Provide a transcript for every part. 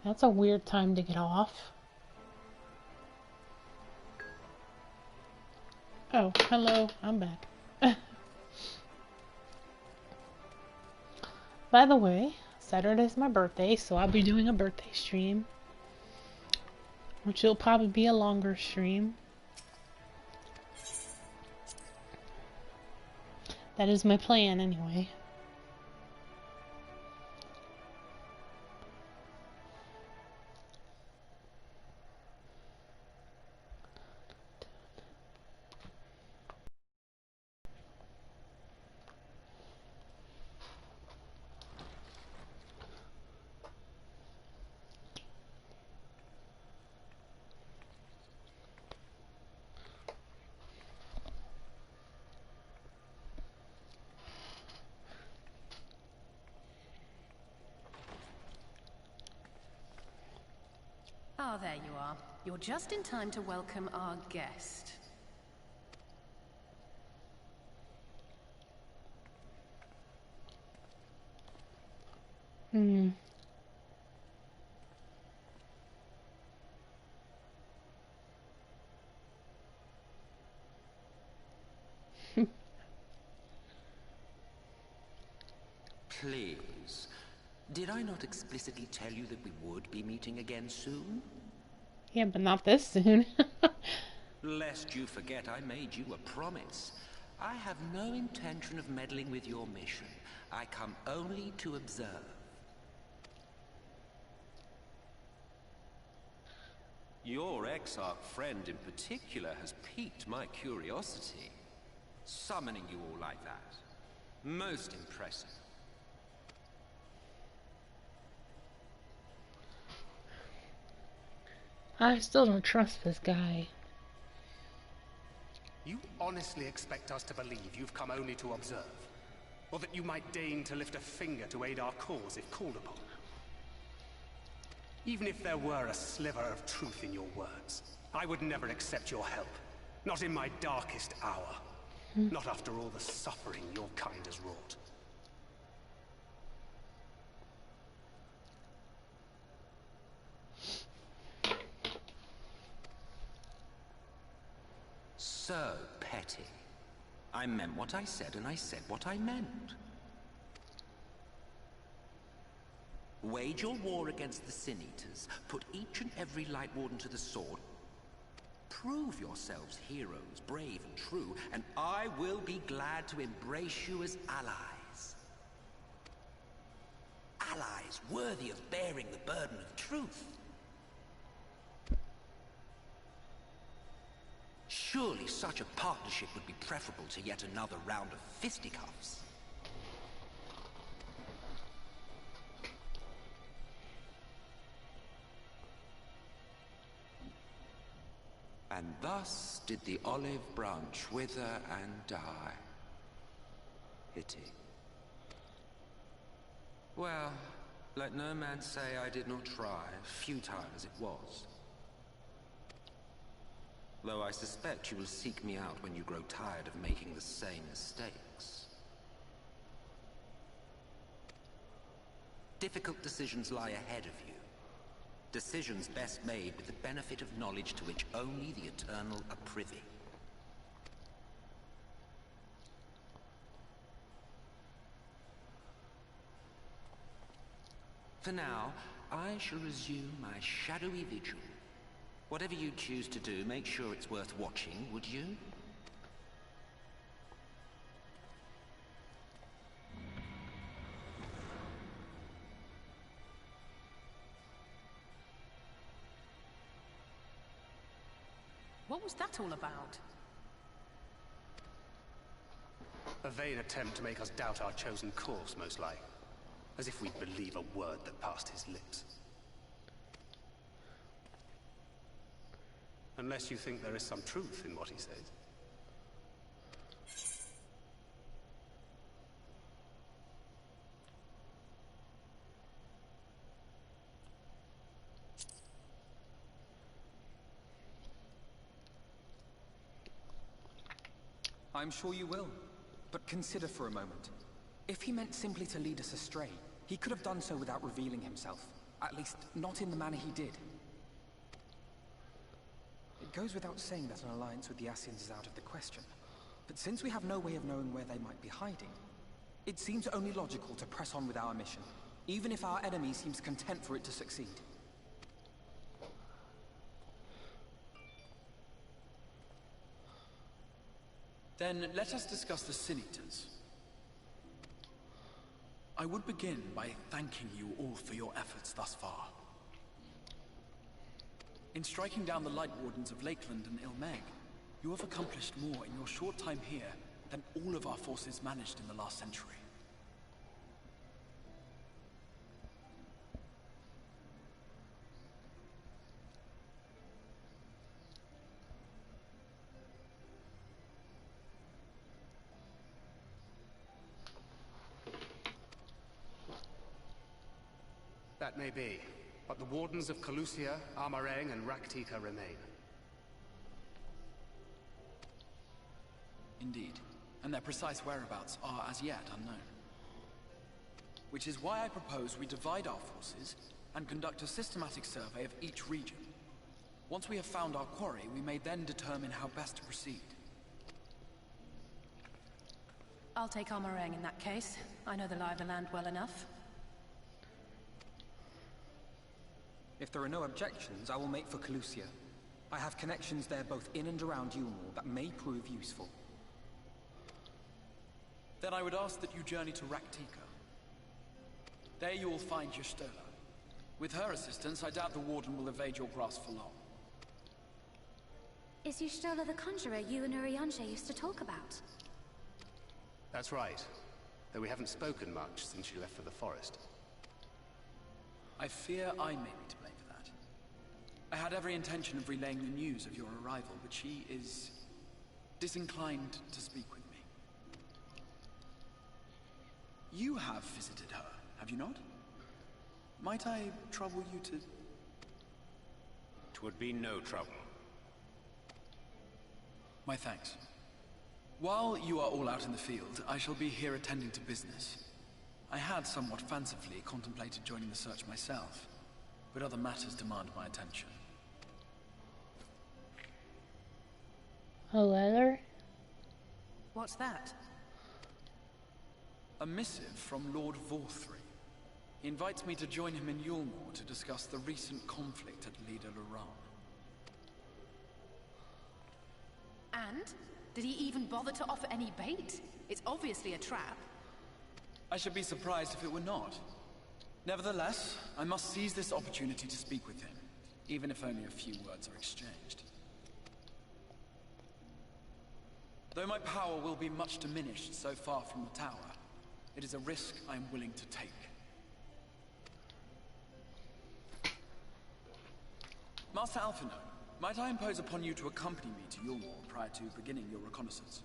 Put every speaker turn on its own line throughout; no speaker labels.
That's a weird time to get off. Oh, hello, I'm back. By the way, Saturday's my birthday, so I'll be doing a birthday stream, which will probably be a longer stream. That is my plan, anyway.
Ah, there you are. You're just in time to welcome our guest.
Please. Did I not explicitly tell you that we would be meeting again soon?
Yeah, but not this soon.
Lest you forget, I made you a promise. I have no intention of meddling with your mission. I come only to observe. Your Exarch friend in particular has piqued my curiosity. Summoning you all like that. Most impressive.
I still don't trust this guy.
You honestly expect us to believe you've come only to observe? Or that you might deign to lift a finger to aid our cause if called upon? Even if there were a sliver of truth in your words, I would never accept your help. Not in my darkest hour. Not after all the suffering your kind has wrought.
So petty. I meant what I said, and I said what I meant. Wage your war against the Sin Eaters, put each and every Light Warden to the sword, prove yourselves heroes, brave and true, and I will be glad to embrace you as allies. Allies worthy of bearing the burden of truth. Surely such a partnership would be preferable to yet another round of fisticuffs. And thus did the olive branch wither and die. Pity. Well, let no man say I did not try, futile as it was. Though I suspect you will seek me out when you grow tired of making the same mistakes. Difficult decisions lie ahead of you. Decisions best made with the benefit of knowledge to which only the Eternal are privy. For now, I shall resume my shadowy vigil. Whatever you choose to do, make sure it's worth watching, would you?
What was that all about?
A vain attempt to make us doubt our chosen course, most like. As if we'd believe a word that passed his lips. Unless you think there is some truth in what he says.
I'm sure you will. But consider for a moment. If he meant simply to lead us astray, he could have done so without revealing himself. At least, not in the manner he did. It goes without saying that an alliance with the Ascians is out of the question. But since we have no way of knowing where they might be hiding, it seems only logical to press on with our mission, even if our enemy seems content for it to succeed.
Then let us discuss the Sin Eaters. I would begin by thanking you all for your efforts thus far. In striking down the Light Wardens of Lakeland and Ilmeg, you have accomplished more in your short time here than all of our forces managed in the last century.
That may be, but the Wardens of Calusia, Armareng, and Raktika remain.
Indeed, and their precise whereabouts are as yet unknown. Which is why I propose we divide our forces and conduct a systematic survey of each region. Once we have found our quarry, we may then determine how best to proceed.
I'll take Armareng in that case. I know the lie of the land well enough.
If there are no objections, I will make for Calusia. I have connections there both in and around Yulmore that may prove useful.
Then I would ask that you journey to Raktika. There you will find Y'shtola. With her assistance, I doubt the Warden will evade your grasp for long.
Is Y'shtola the conjurer you and Urianger used to talk about?
That's right. Though we haven't spoken much since she left for the forest.
I fear I may be to blame for that. I had every intention of relaying the news of your arrival, but she is disinclined to speak with me. You have visited her, have you not? Might I trouble you to...
'Twould be no trouble.
My thanks. While you are all out in the field, I shall be here attending to business. I had somewhat fancifully contemplated joining the search myself, but other matters demand my attention.
A letter?
What's that?
A missive from Lord Vorthry. He invites me to join him in Yulmore to discuss the recent conflict at Lida Luran.
And? Did he even bother to offer any bait? It's obviously a trap.
I should be surprised if it were not. Nevertheless, I must seize this opportunity to speak with him, even if only a few words are exchanged. Though my power will be much diminished so far from the tower, it is a risk I am willing to take. Master Alphino, might I impose upon you to accompany me to Yulmore prior to beginning your reconnaissance?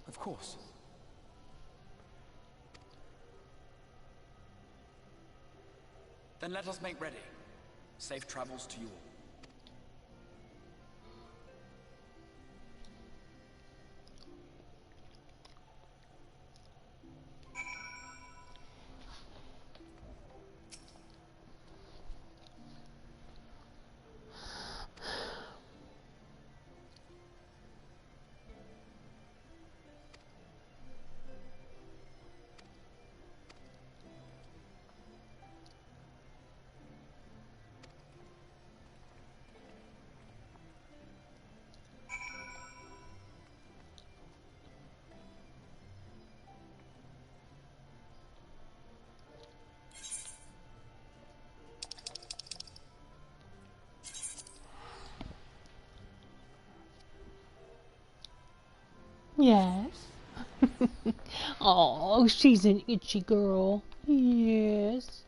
Of course.
Then let us make ready. Safe travels to you all.
Yes. Oh, she's an itchy girl. Yes.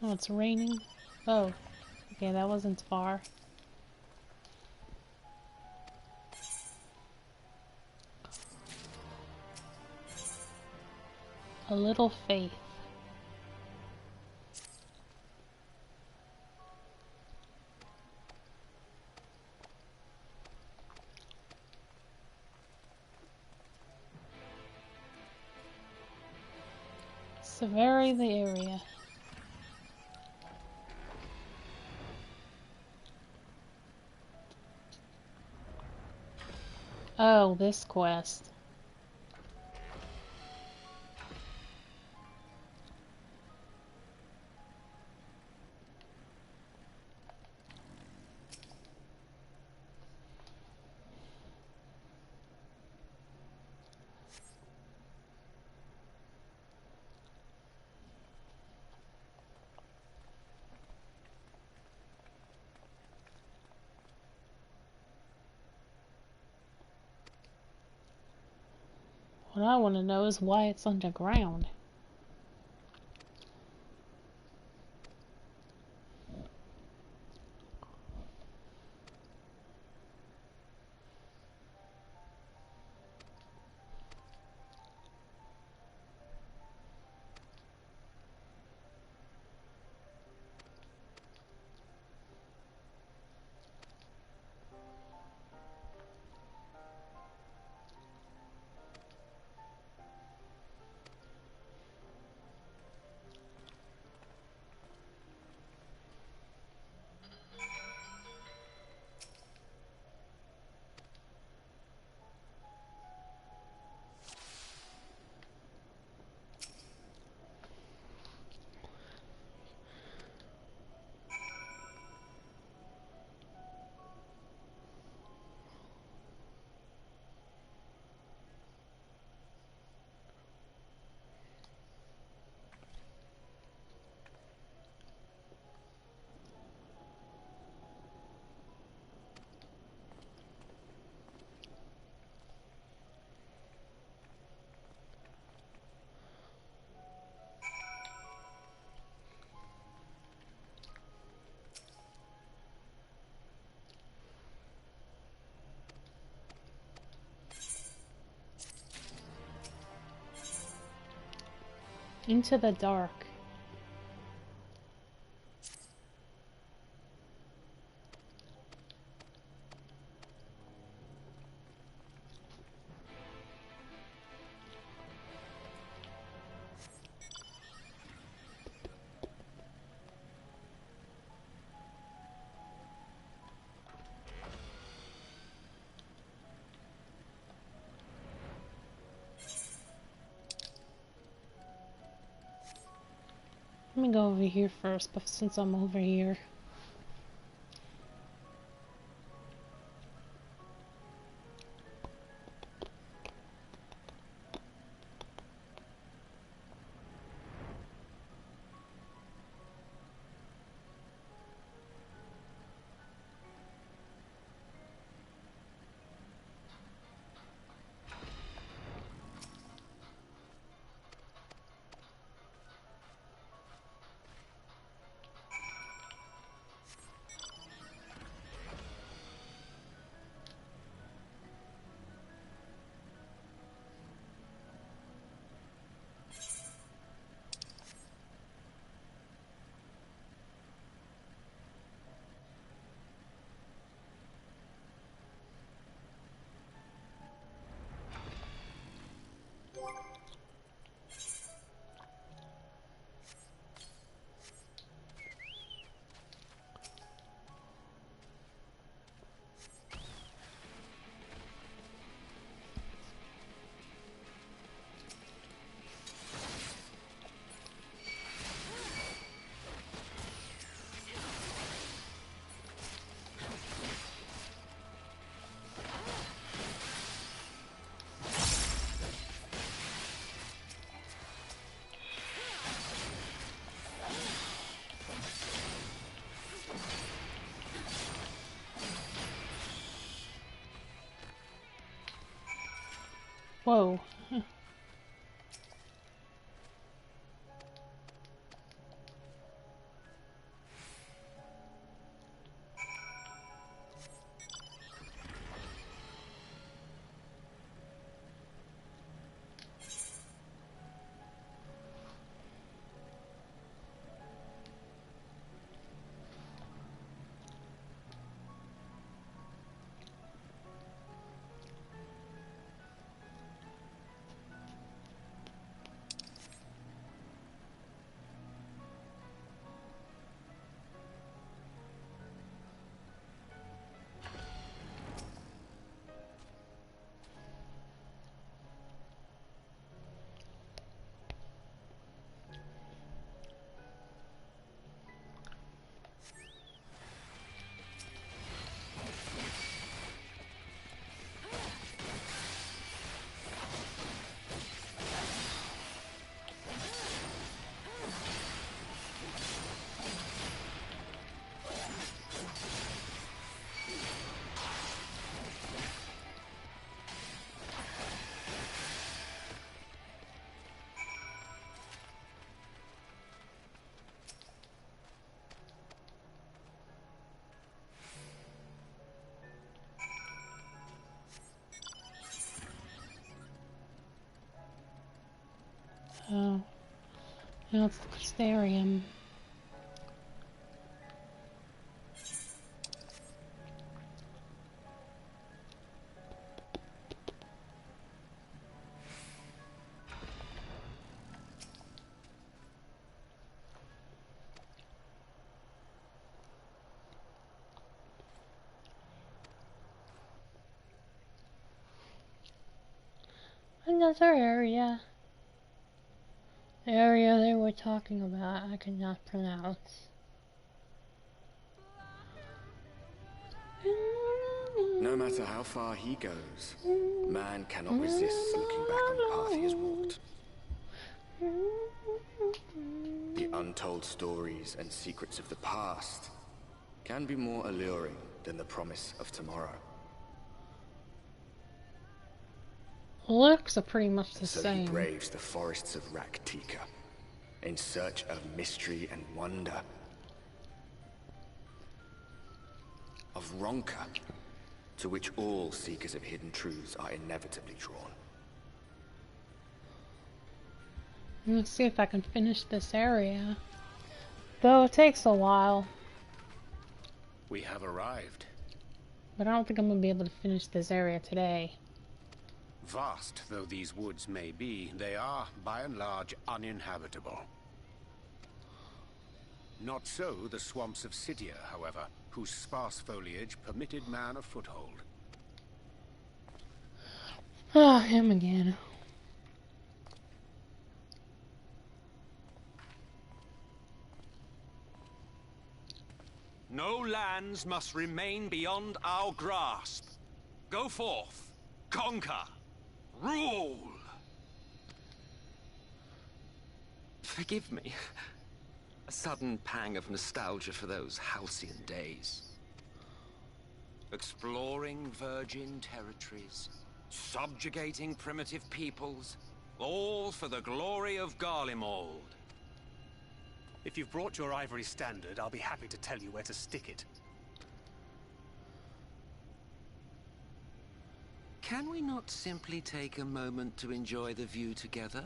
Oh, it's raining. Oh, okay, that wasn't far. A little faith. Vary the area. Oh, this quest. What I want to know is why it's underground. Into the dark. Let me go over here first, but since I'm over here. Whoa. Oh, now it's the Crystarium. Another area. The area they were talking about, I cannot pronounce.
No matter how far he goes, man cannot resist looking back on the path he has walked. The untold stories and secrets of the past can be more alluring than the promise of tomorrow.
Looks are pretty much the
So
same.
he braves the forests of Raktika in search of mystery and wonder. Of Ronka, to which all seekers of hidden truths are inevitably drawn.
Let's see if I can finish this area. Though it takes a while.
We have arrived.
But I don't think I'm going to be able to finish this area today.
Vast though these woods may be, they are, by and large, uninhabitable. Not so the swamps of Cydia, however, whose sparse foliage permitted man a foothold.
Ah, him again.
No lands must remain beyond our grasp. Go forth, conquer, rule! Forgive me. A sudden pang of nostalgia for those halcyon days. Exploring virgin territories, subjugating primitive peoples, all for the glory of Garlemald.
If you've brought your ivory standard, I'll be happy to tell you where to stick it.
Can we not simply take a moment to enjoy the view together?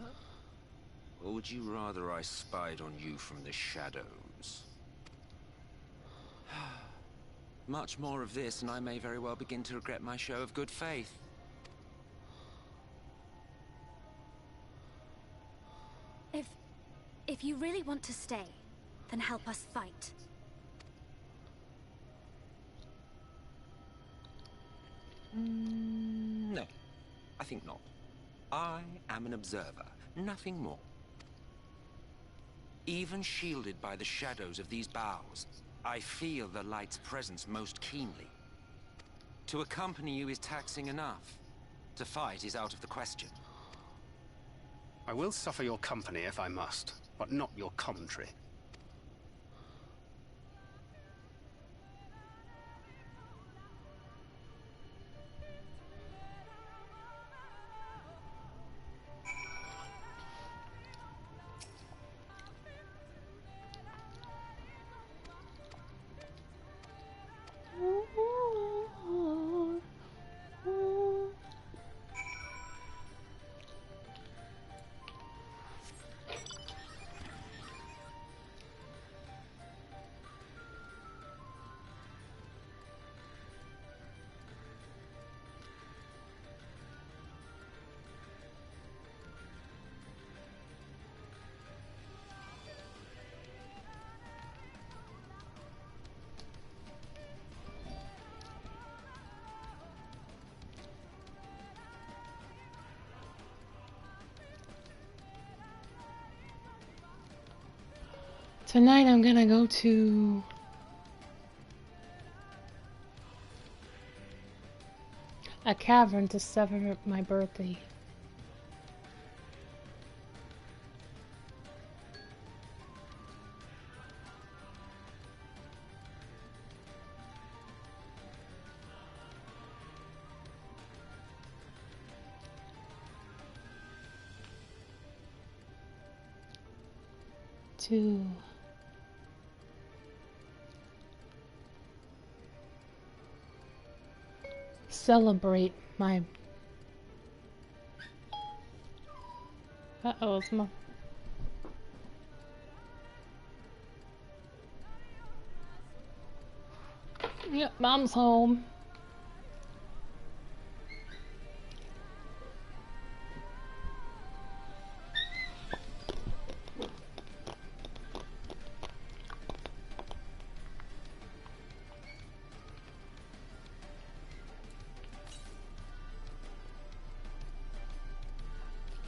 Or would you rather I spied on you from the shadows? Much more of this, and I may very well begin to regret my show of good faith.
If you really want to stay, then help us fight.
No, I think not. I am an observer, nothing more. Even shielded by the shadows of these boughs, I feel the light's presence most keenly. To accompany you is taxing enough. To fight is out of the question.
I will suffer your company if I must, but not your commentary.
Tonight I'm gonna go to a cavern to celebrate my birthday. To celebrate my... Uh-oh, it's my Yep, Mom's home.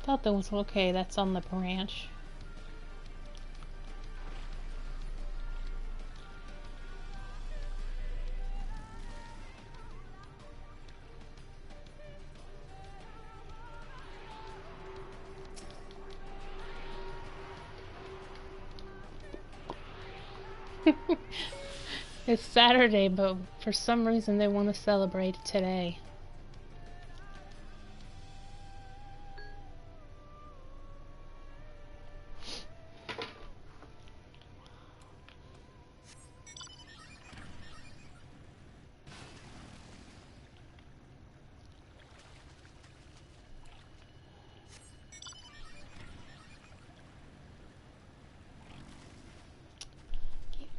Thought that was okay. That's on the branch. It's Saturday, but for some reason they want to celebrate it today.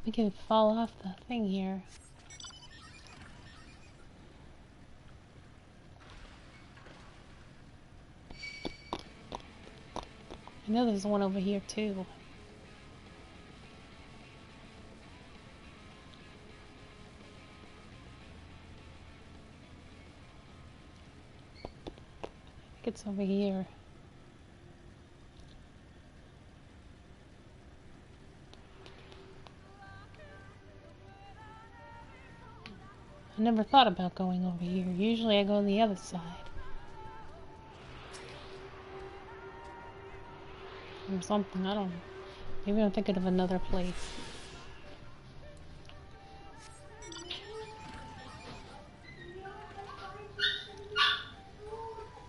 We can fall off the thing here. I know there's one over here too. I think it's over here. I never thought about going over here. Usually I go on the other side. Or something, I don't know. Maybe I'm thinking of another place.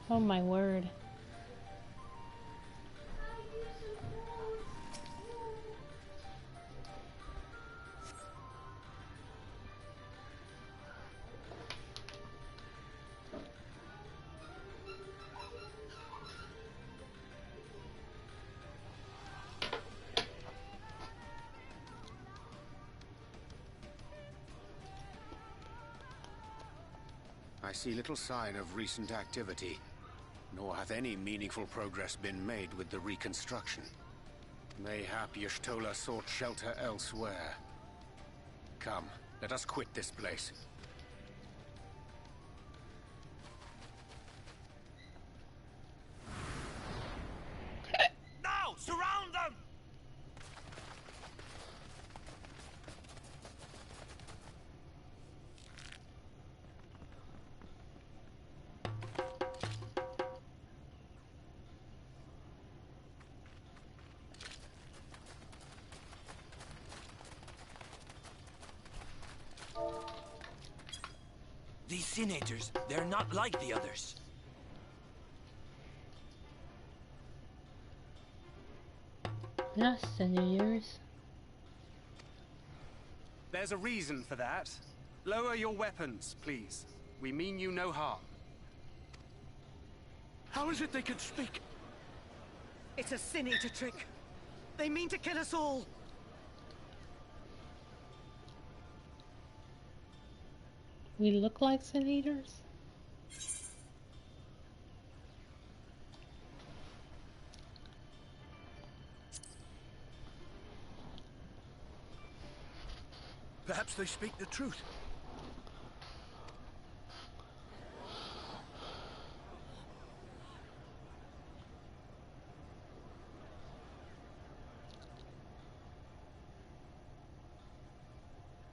Oh my word.
I see little sign of recent activity, nor hath any meaningful progress been made with the reconstruction. Mayhap Y'shtola sought shelter elsewhere. Come, let us quit this place.
Now! Surround them! These senators, they're not like the others.
Yes, senators.
There's a reason for that. Lower your weapons, please. We mean you no harm.
How is it they can speak?
It's a Sin-Eater trick. They mean to kill us all.
We look like senators?
Perhaps they speak the truth.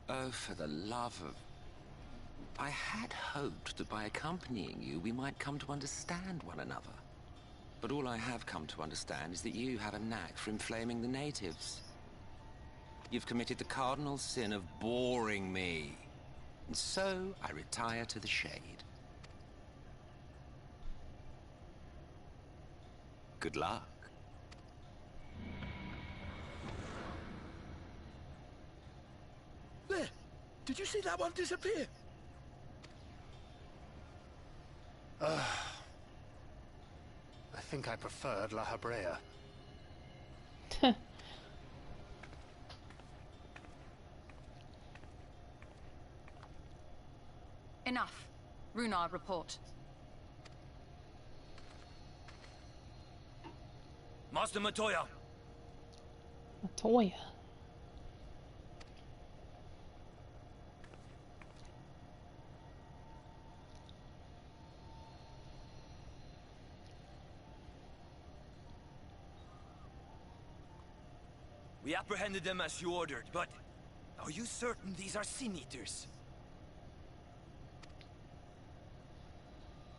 Oh, for the love of... I had hoped that by accompanying you, we might come to understand one another. But all I have come to understand is that you have a knack for inflaming the natives. You've committed the cardinal sin of boring me. And so, I retire to the shade. Good luck.
There! Did you see that one disappear?
I think I preferred La Habrea.
Enough. Runard, report.
Master Matoya.
Matoya.
We apprehended them as you ordered, but are you certain these are Sin Eaters?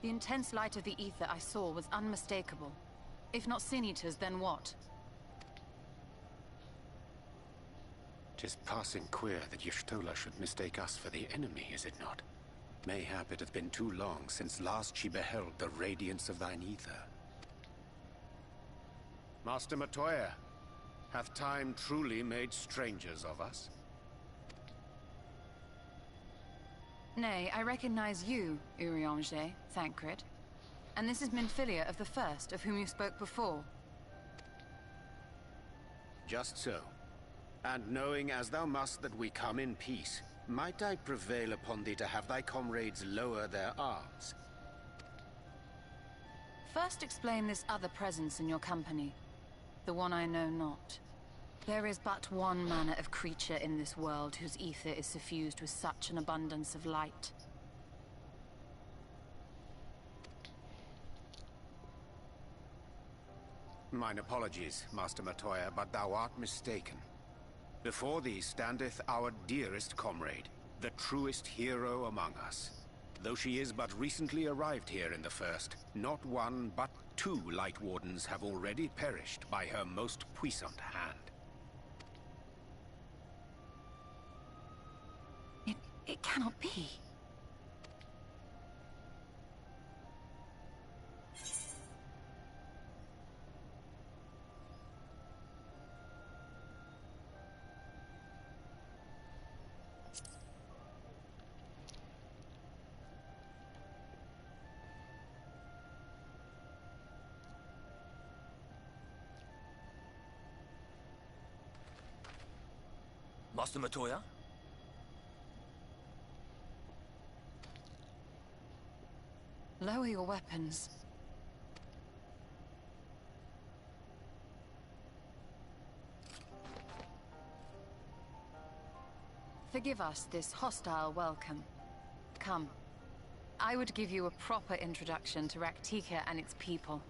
The intense light of the ether I saw was unmistakable. If not Sin Eaters, then what?
'Tis passing queer that Y'shtola should mistake us for the enemy, is it not? Mayhap it hath been too long since last she beheld the radiance of thine ether. Master Matoya, hath time truly made strangers of us?
Nay, I recognize you, Urianger, Thancred. And this is Minfilia of the First, of whom you spoke before.
Just so. And knowing as thou must that we come in peace, might I prevail upon thee to have thy comrades lower their arms?
First explain this other presence in your company. The one I know not. There is but one manner of creature in this world whose ether is suffused with such an abundance of light.
Mine apologies, Master Matoya, but thou art mistaken. Before thee standeth our dearest comrade, the truest hero among us. Though she is but recently arrived here in the First, not one but two Light Wardens have already perished by her most puissant hand.
It cannot be.
Master Matoya?
Lower your weapons. Forgive us this hostile welcome. Come. I would give you a proper introduction to Raktika and its people.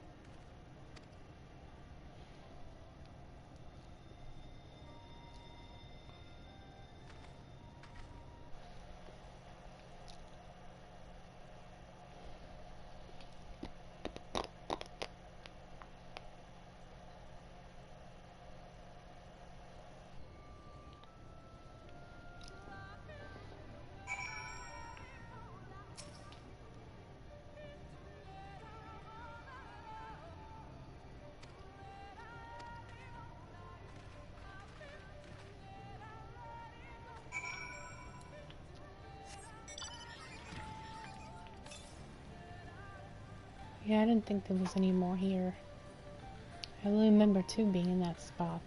Yeah, I didn't think there was any more here. I only remember two being in that spot.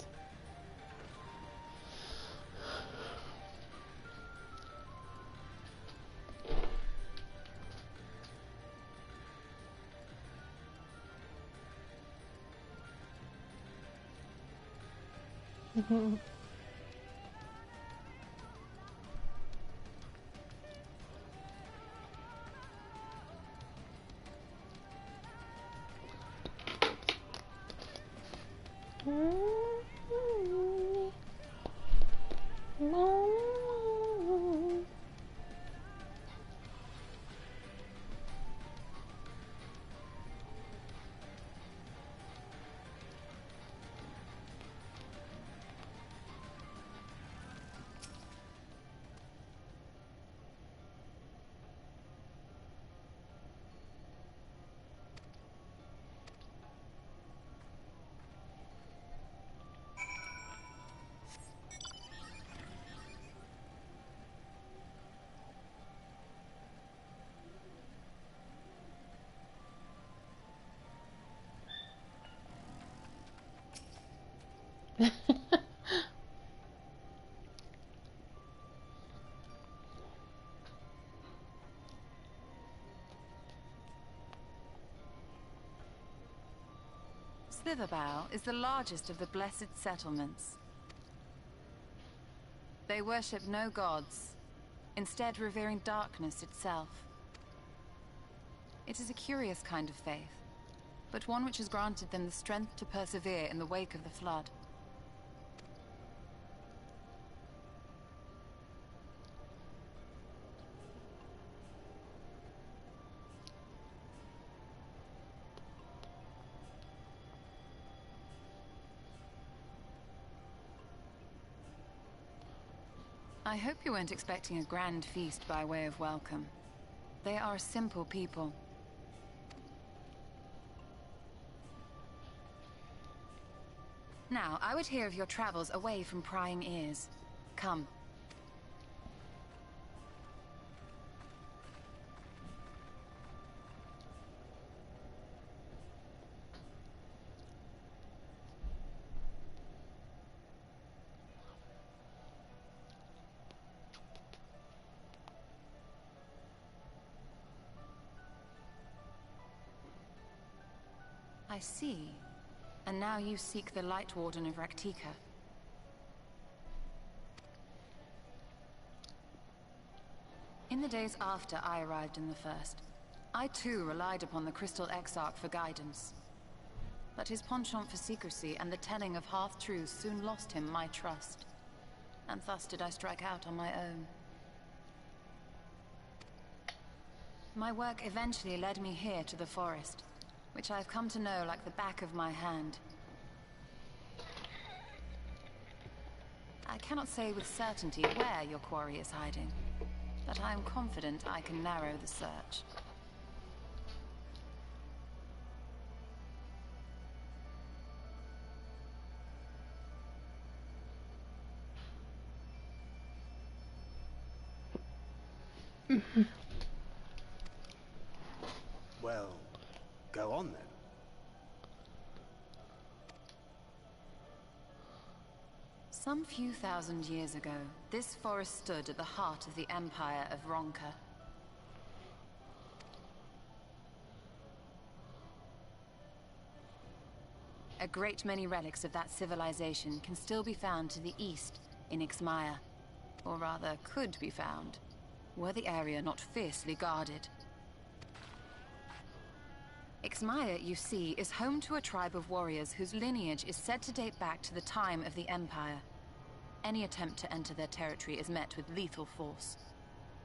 Slitherbow is the largest of the blessed settlements. They worship no gods, instead revering darkness itself. It is a curious kind of faith, but one which has granted them the strength to persevere in the wake of the flood. I hope you weren't expecting a grand feast by way of welcome. They are a simple people. Now, I would hear of your travels away from prying ears. Come. I see. And now you seek the Light Warden of Raktika. In the days after I arrived in the First, I too relied upon the Crystal Exarch for guidance. But his penchant for secrecy and the telling of half-truths soon lost him my trust. And thus did I strike out on my own. My work eventually led me here to the forest, which I have come to know like the back of my hand. I cannot say with certainty where your quarry is hiding, but I am confident I can narrow the search.
Well, go on then.
Some few thousand years ago, this forest stood at the heart of the Empire of Ronka. A great many relics of that civilization can still be found to the east in Ixmaya. Or rather, could be found, were the area not fiercely guarded. Ixmaya, you see, is home to a tribe of warriors whose lineage is said to date back to the time of the Empire. Any attempt to enter their territory is met with lethal force.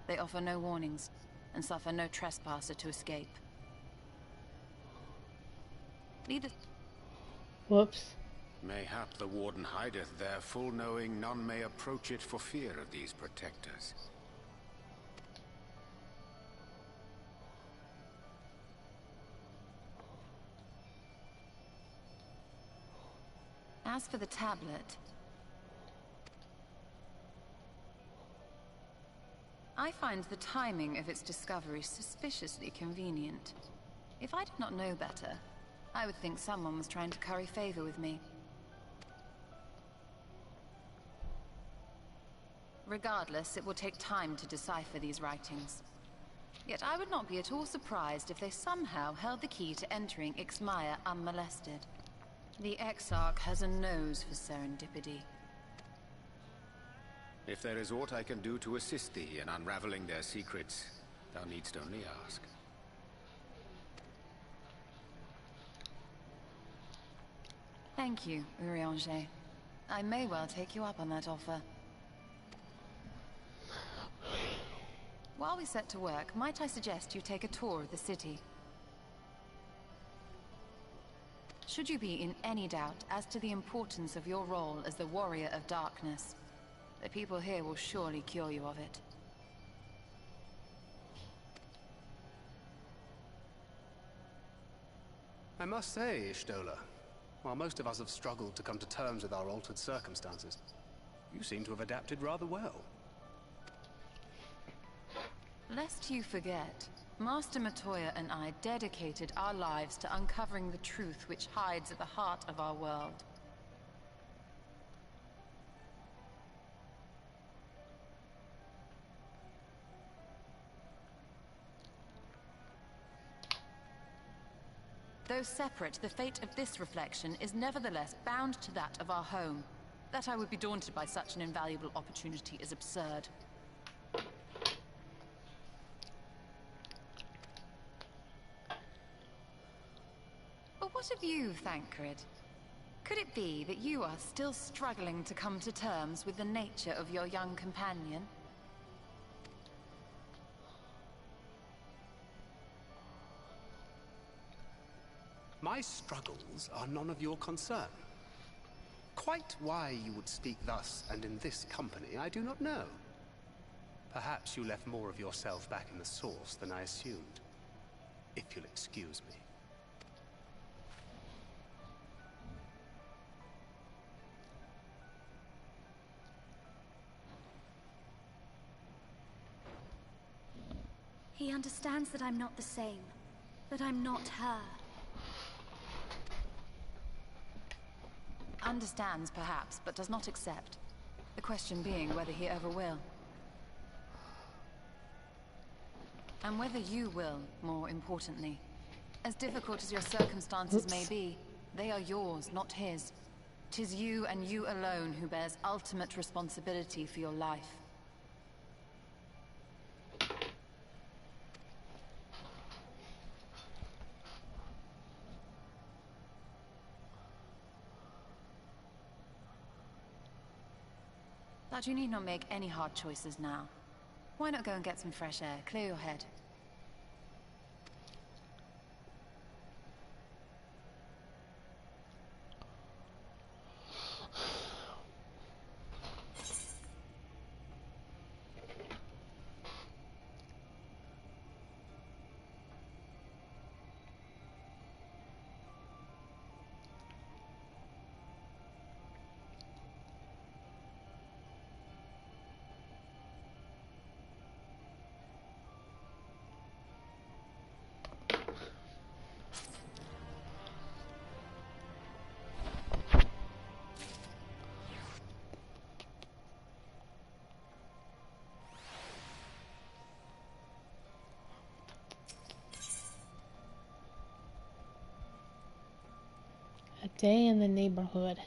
They offer no warnings, and suffer no trespasser to escape. Neither...
Whoops.
Mayhap the Warden hideth there, full knowing none may approach it for fear of these protectors.
As for the tablet, I find the timing of its discovery suspiciously convenient. If I did not know better, I would think someone was trying to curry favor with me. Regardless, it will take time to decipher these writings. Yet I would not be at all surprised if they somehow held the key to entering Ixmaya unmolested. The Exarch has a nose for serendipity.
If there is aught I can do to assist thee in unraveling their secrets, thou needst only ask.
Thank you, Urianger. I may well take you up on that offer. While we set to work, might I suggest you take a tour of the city? Should you be in any doubt as to the importance of your role as the Warrior of Darkness, the people here will surely cure you of it.
I must say, Ishtola, while most of us have struggled to come to terms with our altered circumstances, you seem to have adapted rather well.
Lest you forget, Master Matoya and I dedicated our lives to uncovering the truth which hides at the heart of our world. Though separate, the fate of this reflection is nevertheless bound to that of our home. That I would be daunted by such an invaluable opportunity is absurd. But what of you, Thancred? Could it be that you are still struggling to come to terms with the nature of your young companion?
My struggles are none of your concern. Quite why you would speak thus and in this company, I do not know. Perhaps you left more of yourself back in the source than I assumed. If you'll excuse me.
He understands that I'm not the same. That I'm not her.
Understands, perhaps, but does not accept. The question being whether he ever will. And whether you will, more importantly. As difficult as your circumstances may be, they are yours, not his. 'Tis you and you alone who bears ultimate responsibility for your life. But you need not make any hard choices now. Why not go and get some fresh air, clear your head?
A day in the neighborhood.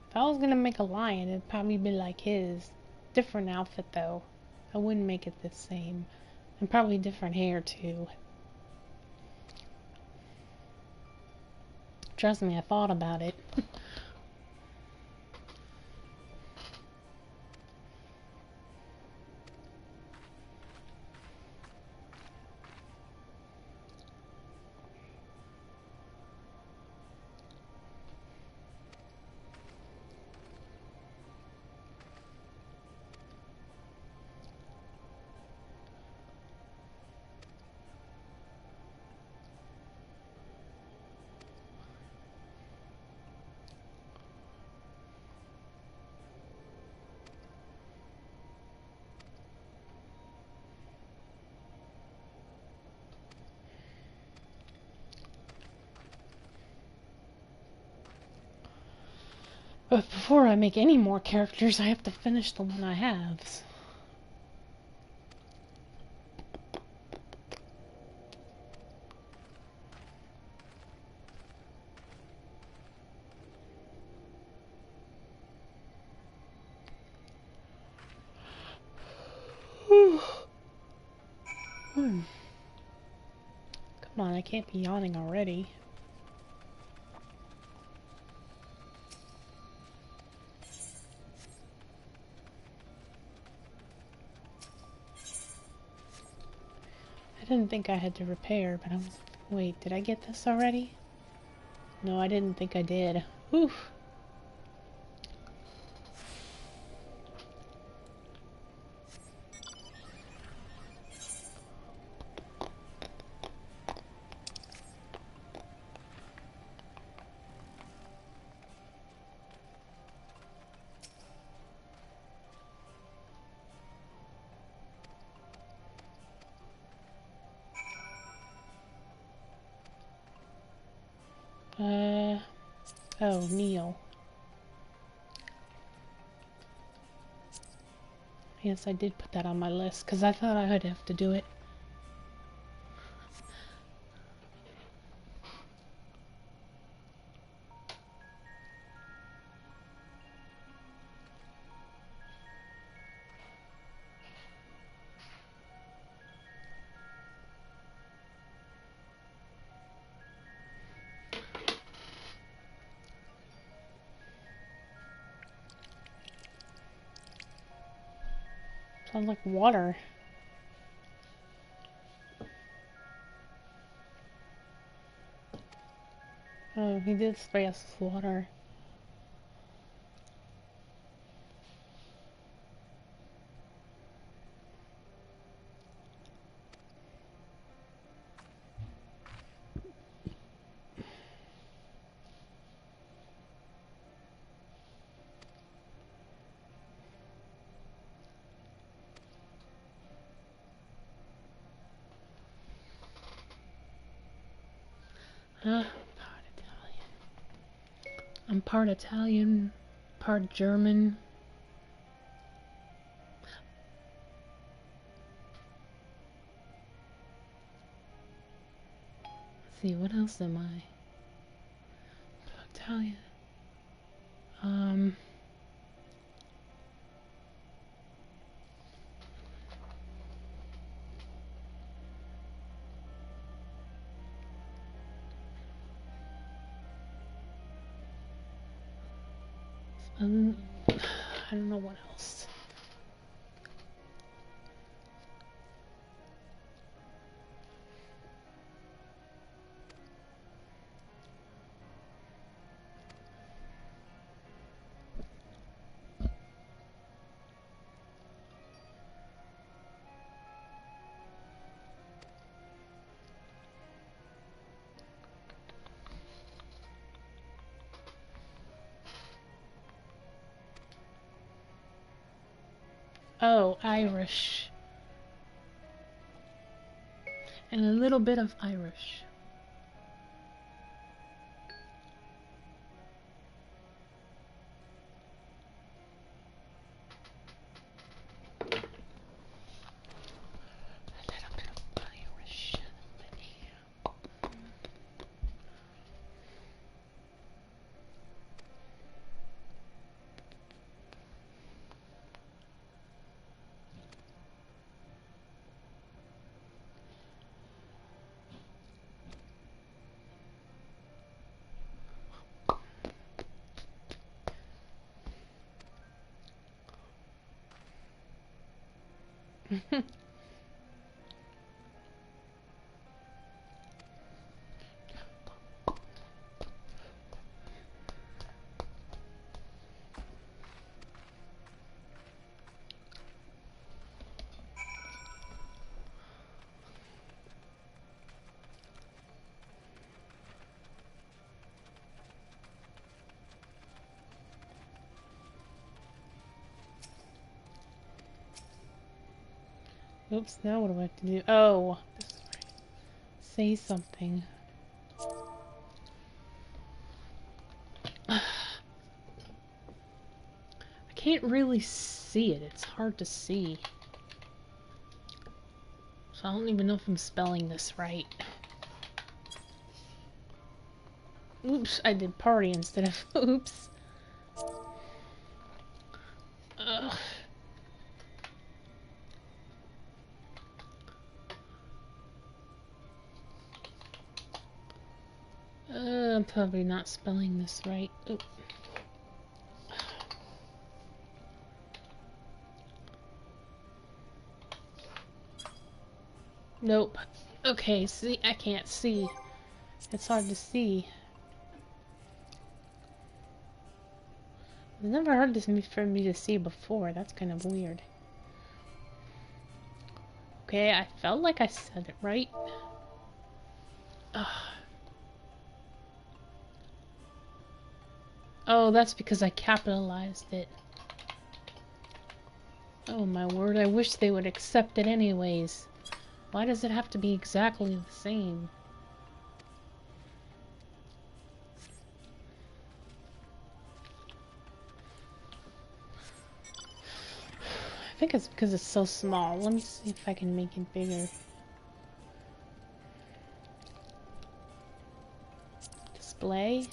If I was gonna make a lion, it'd probably be like his. Different outfit though. I wouldn't make it the same. And probably different hair too. Trust me, I thought about it. But before I make any more characters, I have to finish the one I have. Come on, I can't be yawning already. didn't think I had to repair, but I'm... Wait, did I get this already? No, I didn't think I did. Whew. Oh, Neil. Yes, I did put that on my list, because I thought I would have to do it. Sounds like water. Oh, he did spray us with water. Part Italian. I'm part Italian, part German. Let's see, what else am I? Italian. I don't know what else. Oh, Irish. And a little bit of Irish. Oops, now what do I have to do? Oh, this is right. Say something. I can't really see it. It's hard to see. So I don't even know if I'm spelling this right. Oops, I did party instead of oops. Ugh. I'm probably not spelling this right. Oop. Nope. Okay, see, I can't see. It's hard to see. I've never heard this for me to see before. That's kind of weird. Okay, I felt like I said it right. Ugh. Oh, that's because I capitalized it. Oh my word, I wish they would accept it anyways. Why does it have to be exactly the same? I think it's because it's so small. Let me see if I can make it bigger. Display.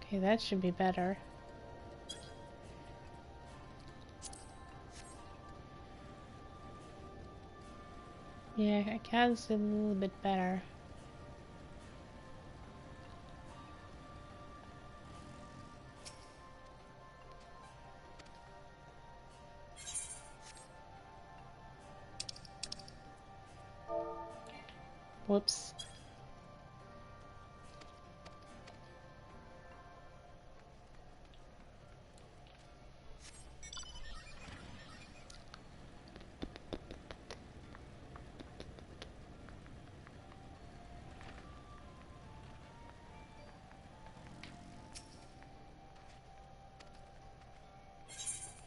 Okay, that should be better. Yeah, I can see a little bit better. Whoops.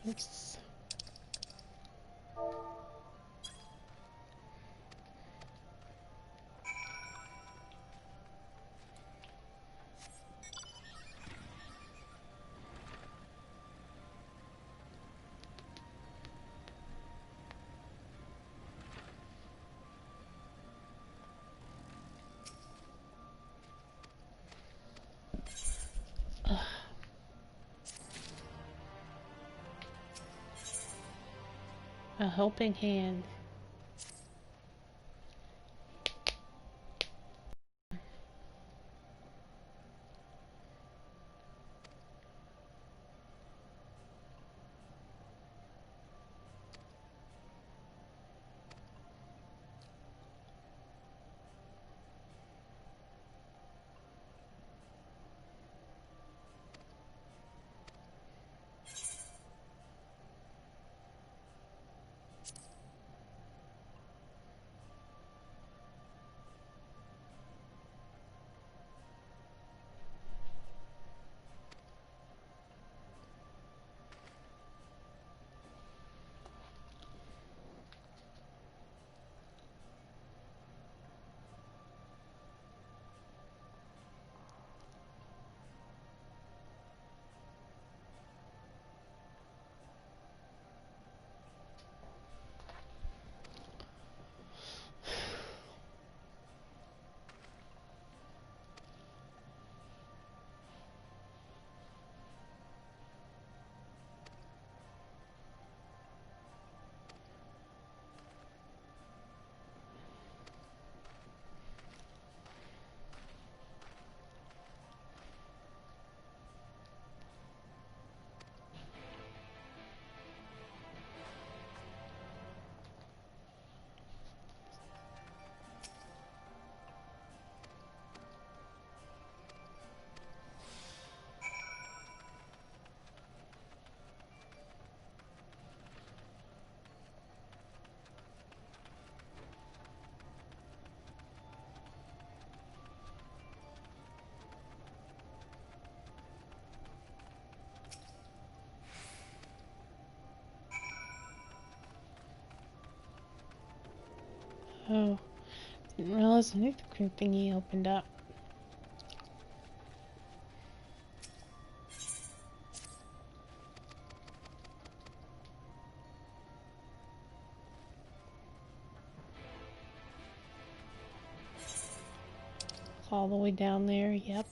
Oops. Ugh. A helping hand. Oh, didn't realize the nuclear thingy opened up. It's all the way down there, yep.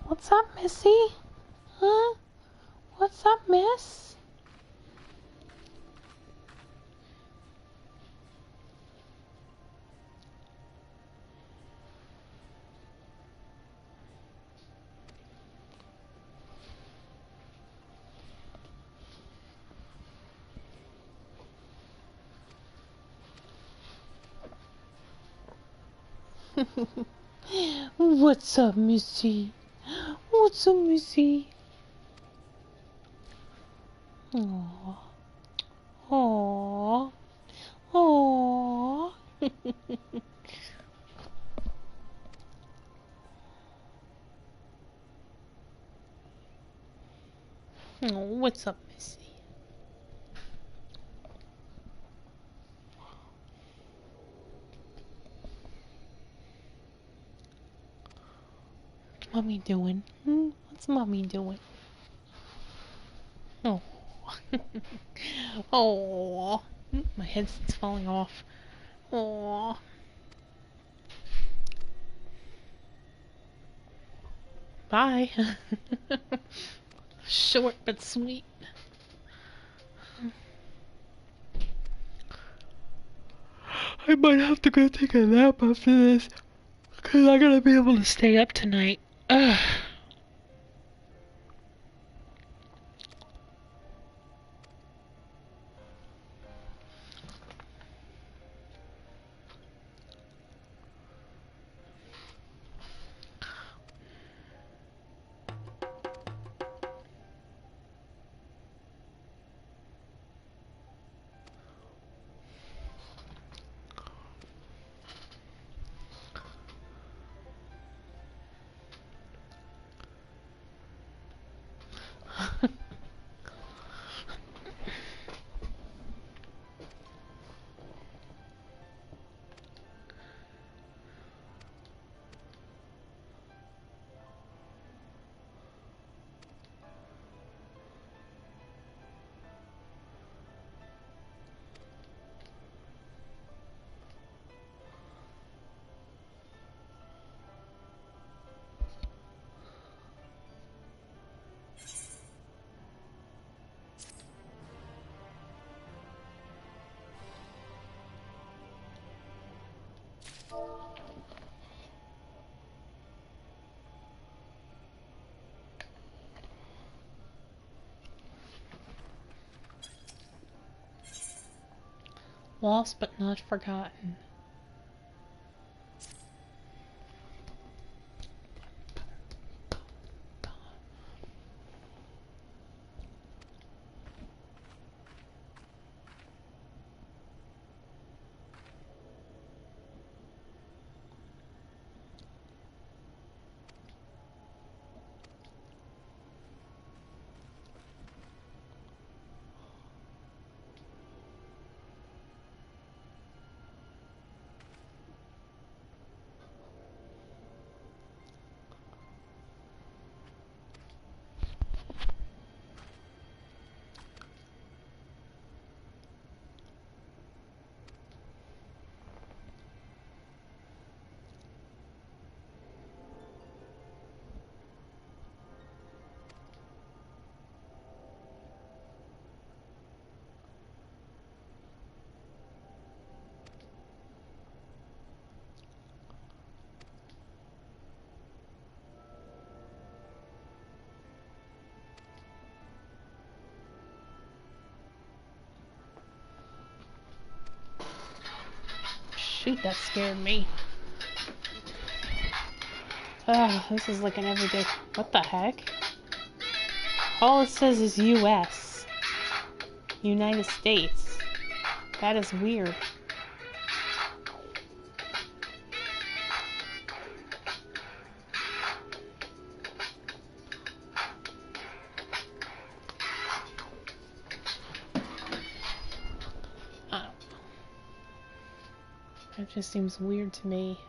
What's up, Missy? Huh? What's up, miss? What's up, Missy? What's up, Missy? Aww. Aww. Aww. Oh, what's up, Missy? What's mommy doing? What's mommy doing? Oh. Oh. My headset's falling off. Oh. Bye. Short but sweet. I might have to go take a nap after this, because I gotta be able to stay up tonight. Ugh. Lost but not forgotten. Shoot, that scared me. Ah, this is like an everyday... What the heck? All it says is US. United States. That is weird. That just seems weird to me.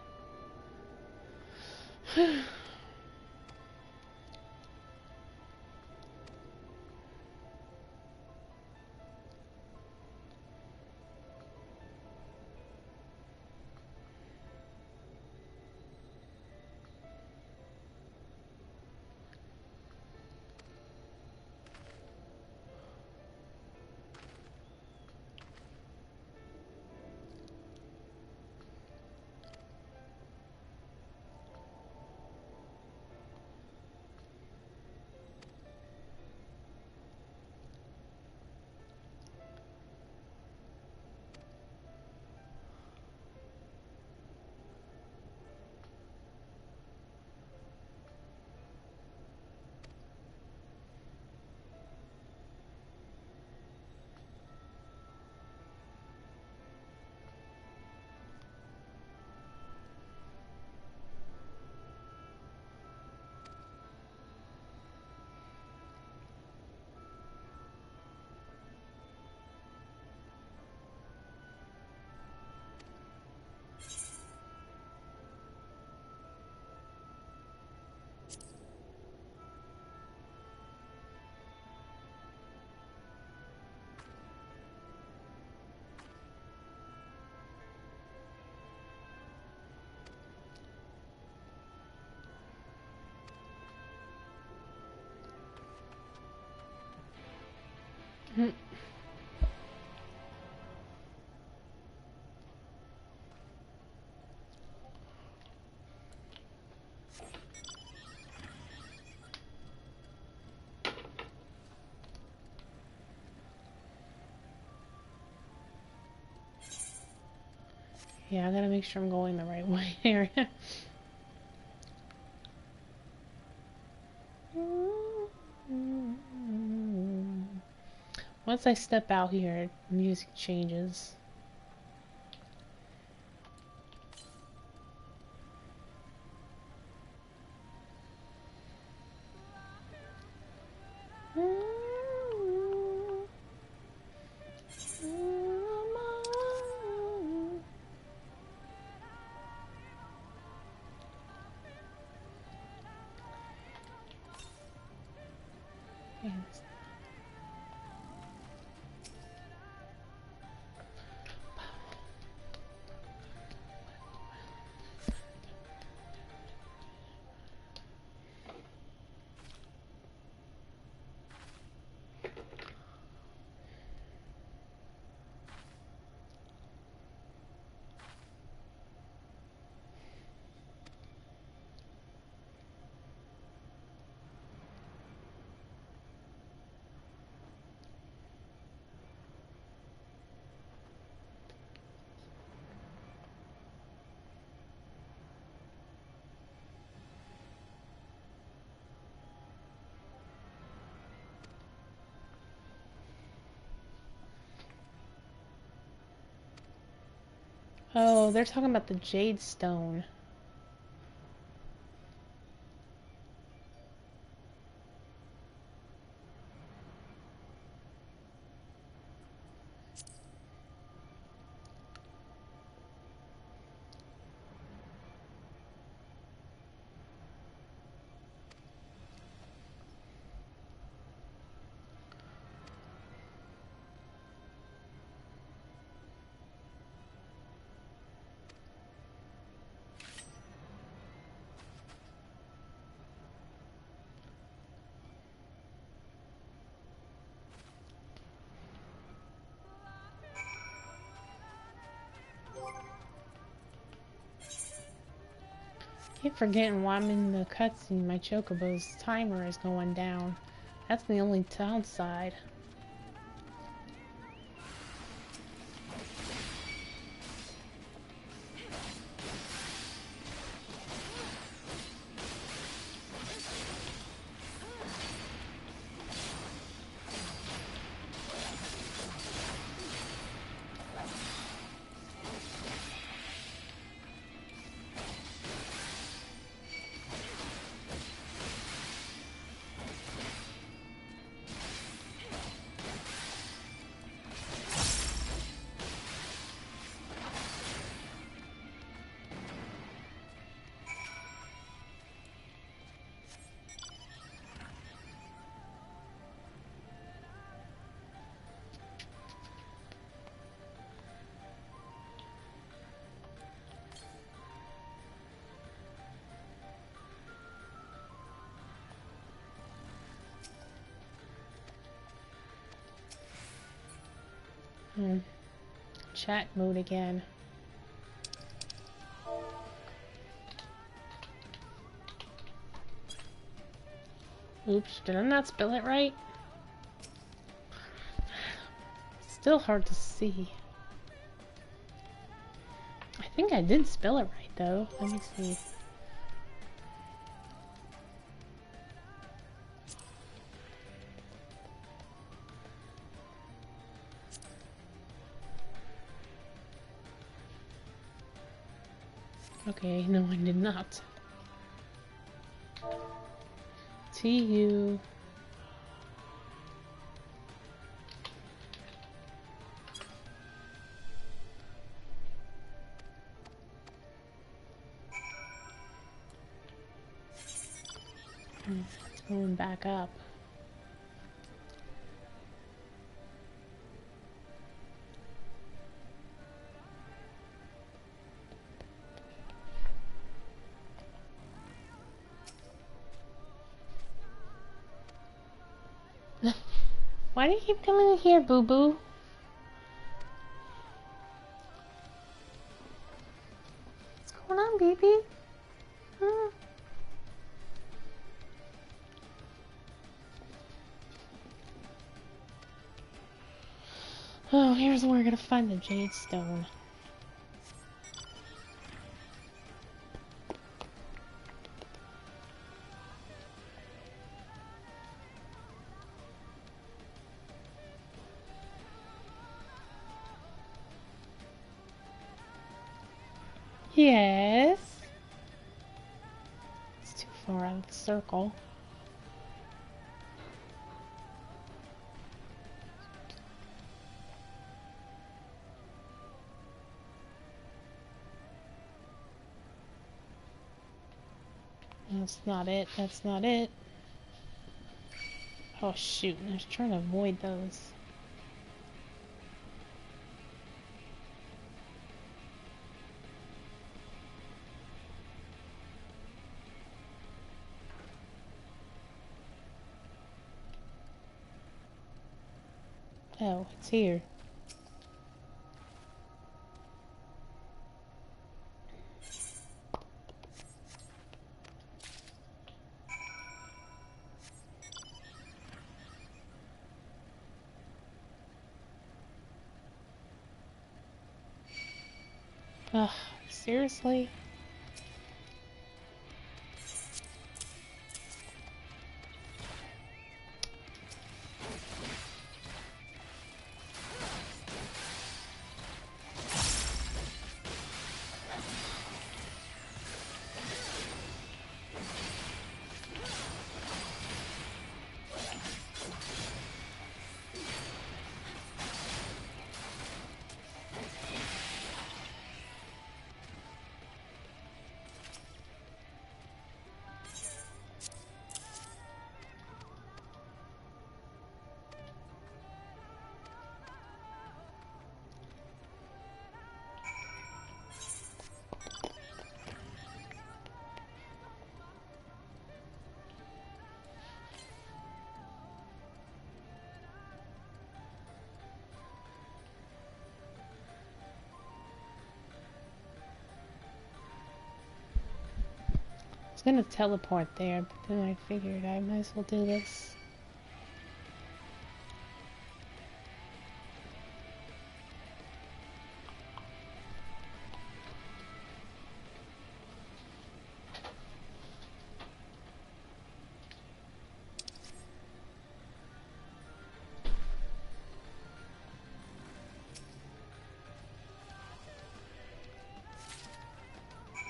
Yeah, I gotta make sure I'm going the right way here. Once I step out here, music changes. Oh, they're talking about the Jade Stone. Keep forgetting while I'm in the cutscene, my chocobo's timer is going down. That's the only downside. Chat mode again. Oops, did I not spell it right? Still hard to see. I think I did spell it right though. Let me see. Okay, no, I did not. T-U. It's going back up. Why do you keep coming in here, boo-boo? What's going on, baby? Huh? Oh, here's where we're gonna find the Jade Stone. Yes. It's too far out of the circle. That's not it. That's not it. Oh shoot, I was trying to avoid those. Oh, it's here. Ugh, seriously? I was gonna teleport there, but then I figured I might as well do this.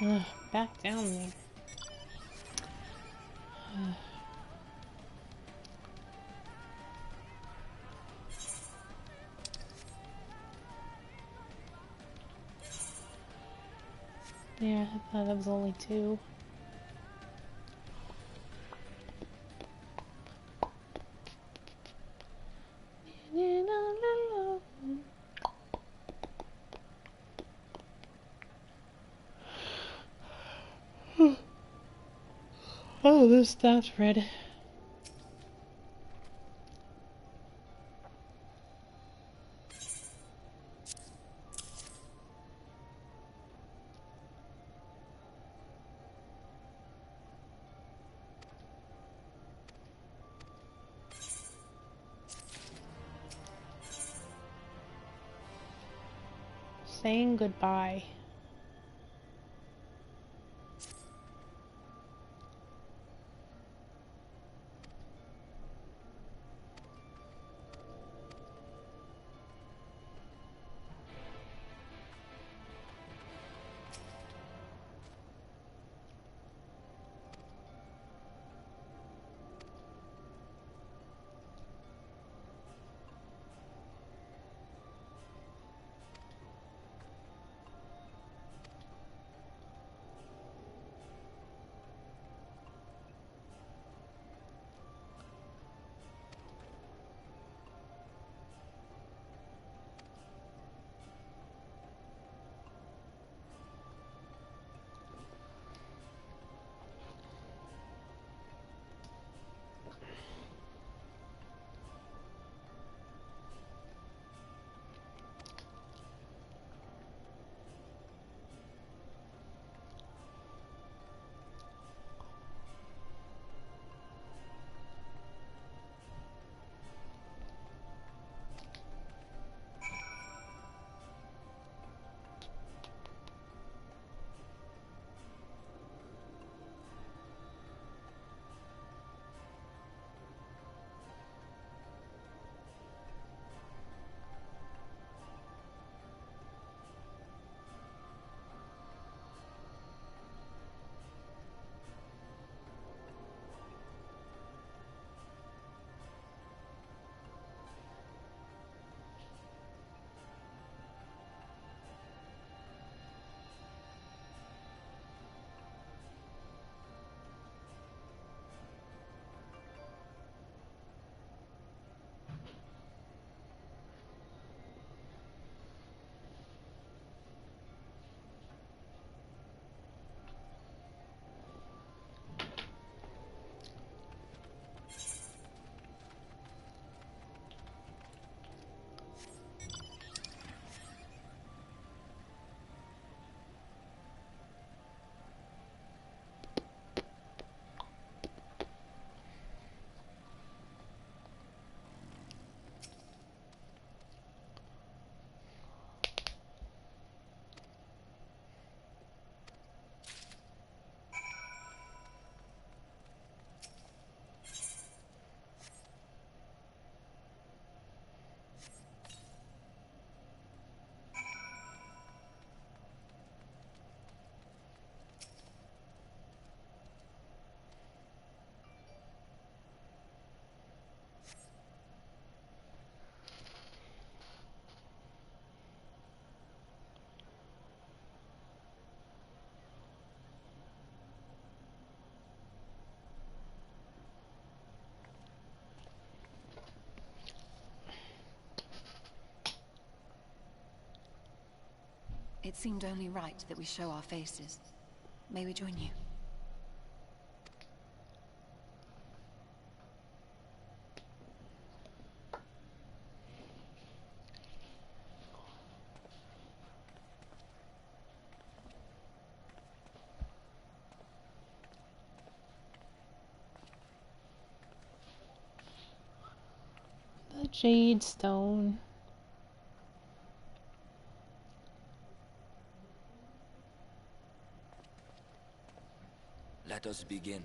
Ugh, back down there. Yeah, I thought it was only two. Oh, this stuff's red. Saying goodbye.
It seemed only right that we show our faces. May we join you?
The Jade Stone.
Let us begin.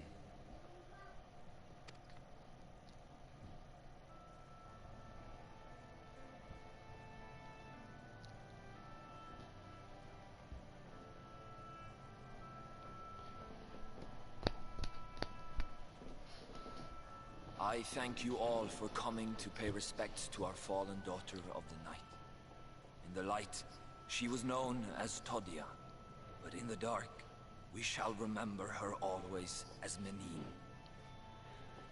I thank you all for coming to pay respects to our fallen daughter of the night. In the light, she was known as Todia, but in the dark, we shall remember her always as Menine.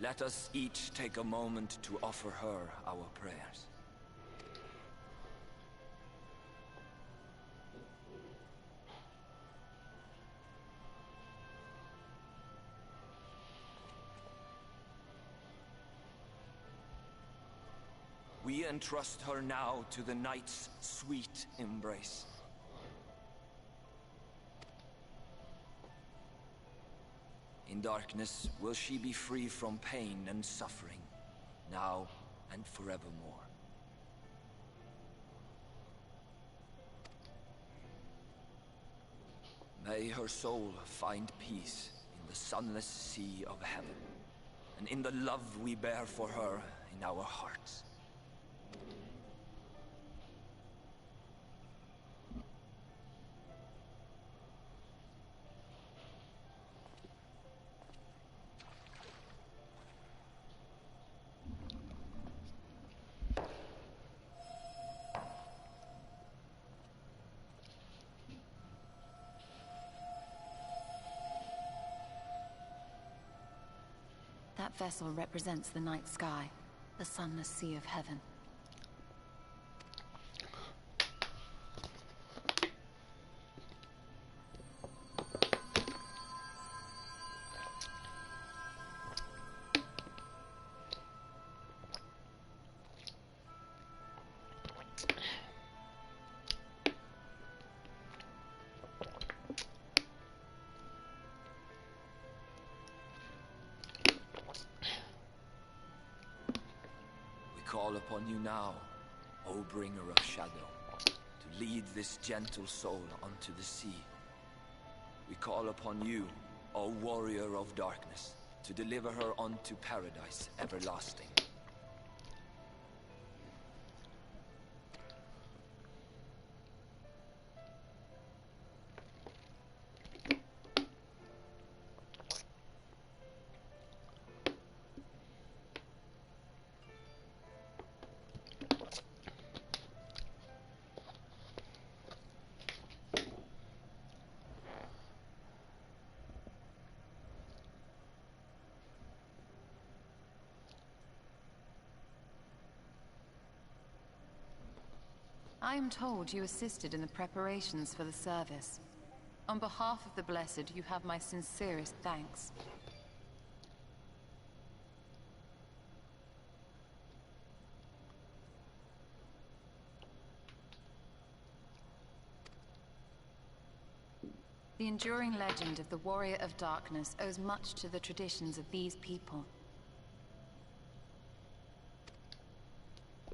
Let us each take a moment to offer her our prayers. We entrust her now to the night's sweet embrace. In darkness will she be free from pain and suffering, now and forevermore. May her soul find peace in the sunless sea of heaven, and in the love we bear for her in our hearts.
That vessel represents the night sky, the sunless sea of heaven.
Call upon you now, O bringer of shadow, to lead this gentle soul onto the sea. We call upon you, O warrior of darkness, to deliver her onto paradise everlasting.
I am told you assisted in the preparations for the service. On behalf of the Blessed, you have my sincerest thanks. The enduring legend of the Warrior of Darkness owes much to the traditions of these people.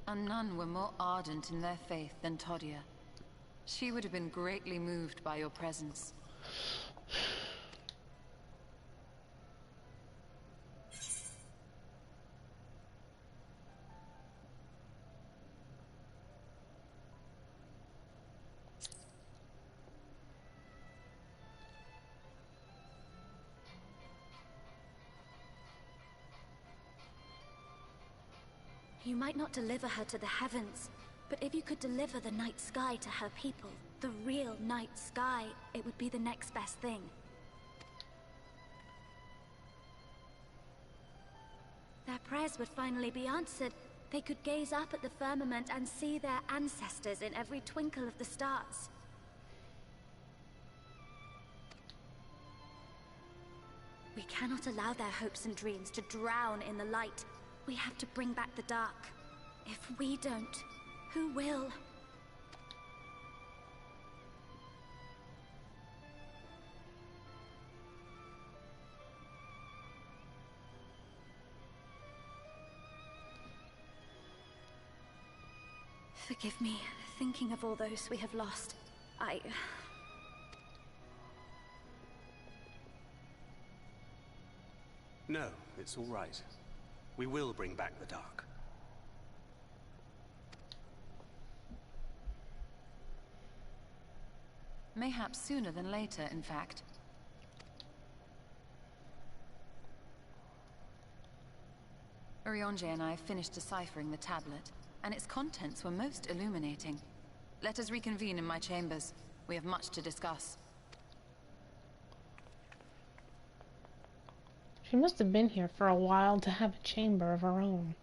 And none were more ardent in their faith than Todia. She would have been greatly moved by your presence.
You might not deliver her to the heavens, but if you could deliver the night sky to her people, the real night sky, it would be the next best thing. Their prayers would finally be answered. They could gaze up at the firmament and see their ancestors in every twinkle of the stars. cannot allow their hopes and dreams to drown in the light. We have to bring back the dark. If we don't, who will? Forgive me, thinking of all those we have lost.
No, it's all right. We will bring back the dark.
Mayhaps sooner than later, in fact. Urianger and I finished deciphering the tablet, and its contents were most illuminating. Let us reconvene in my chambers. We have much to discuss.
She must have been here for a while to have a chamber of her own.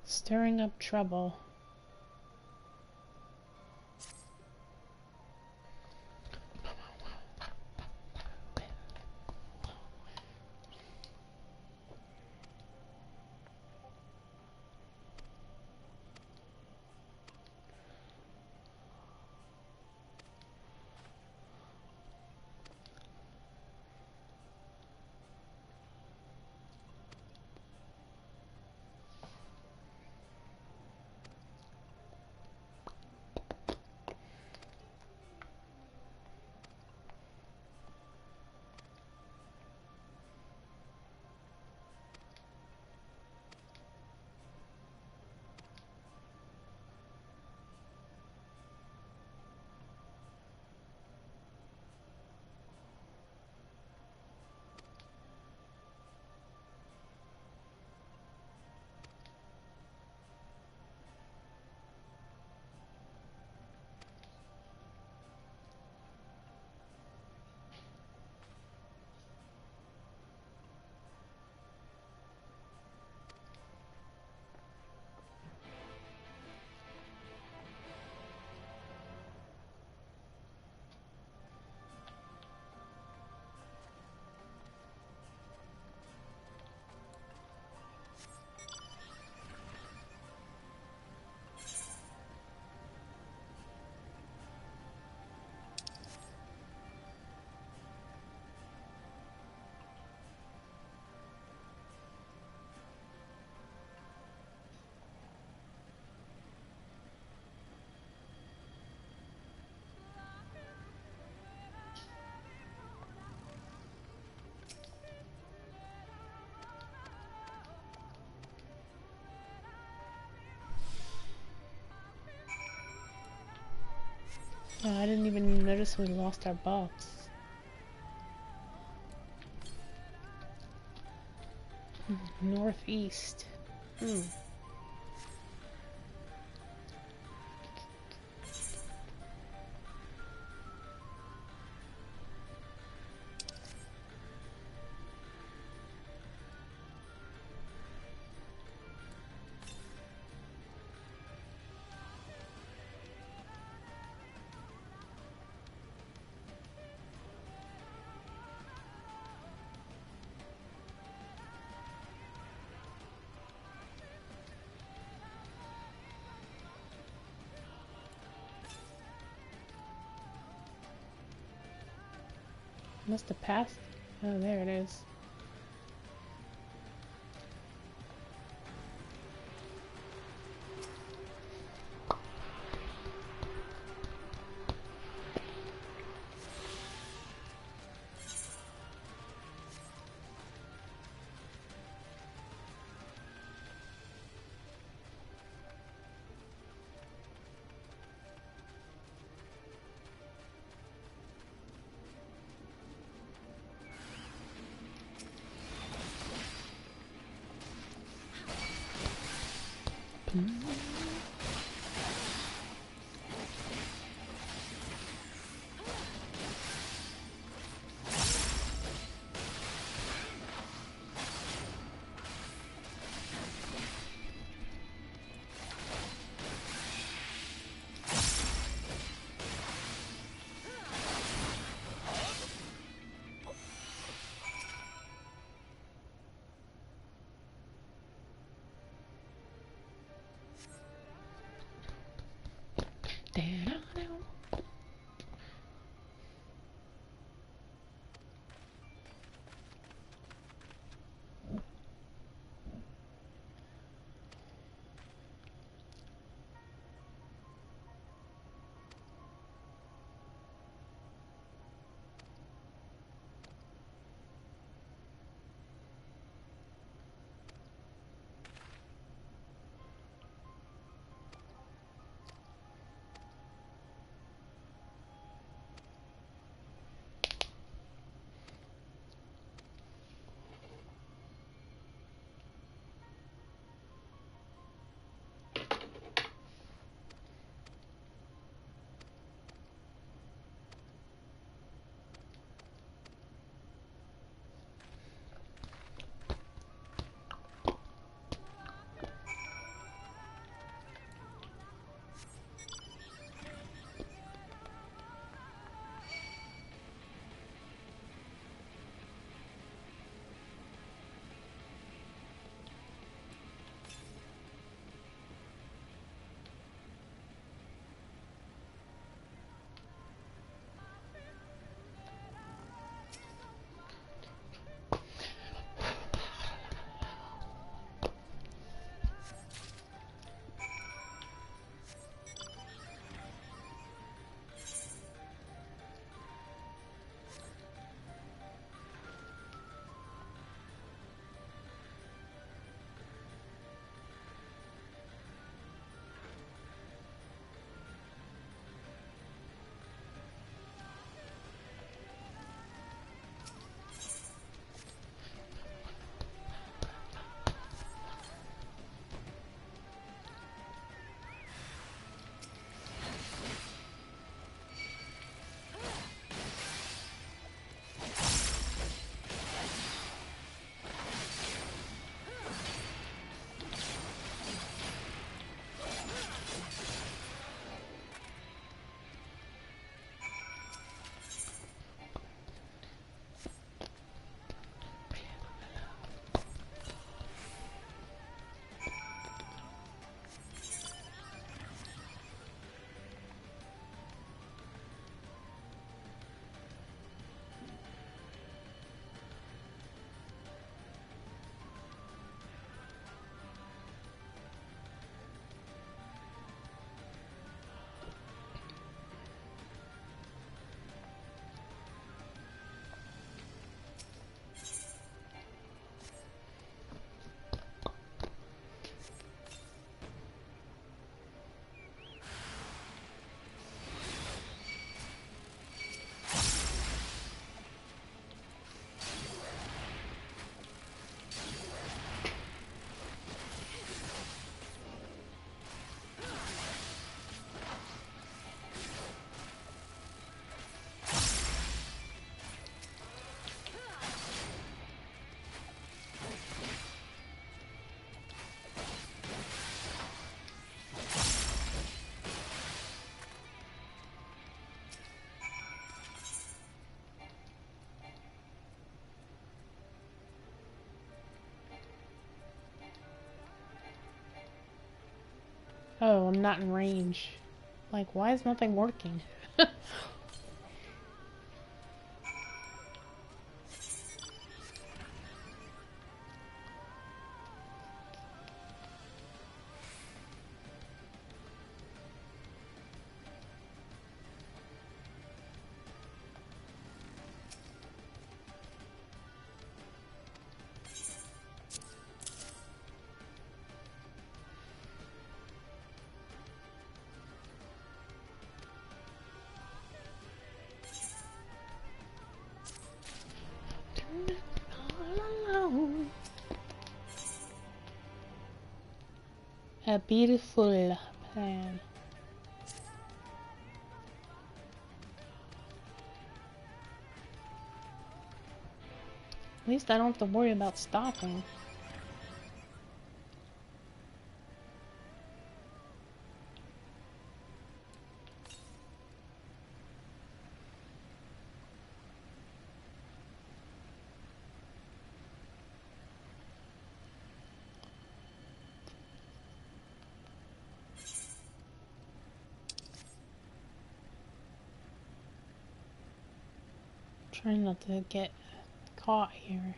Stirring up trouble. Oh, I didn't even notice we lost our box. Northeast. Must have passed. Oh, there it is. Oh, I'm not in range. Like, why is nothing working? A beautiful plan. At least I don't have to worry about stopping. Trying not to get caught here.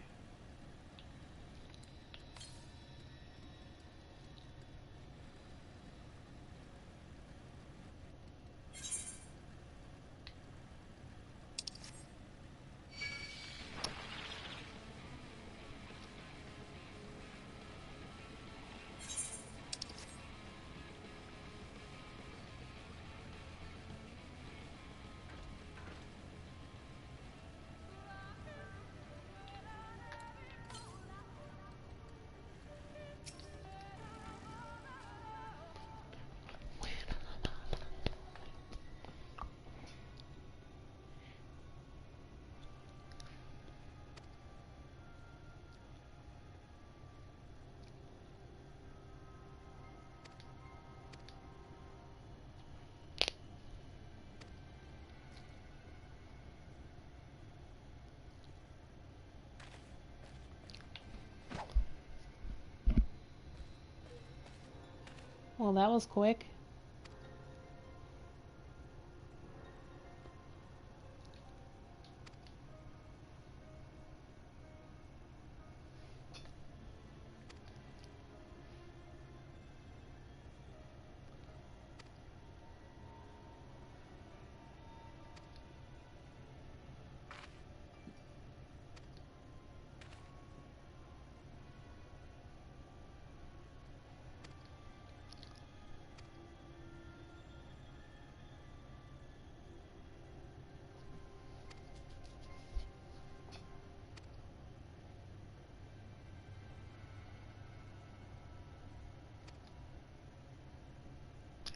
Well, that was quick.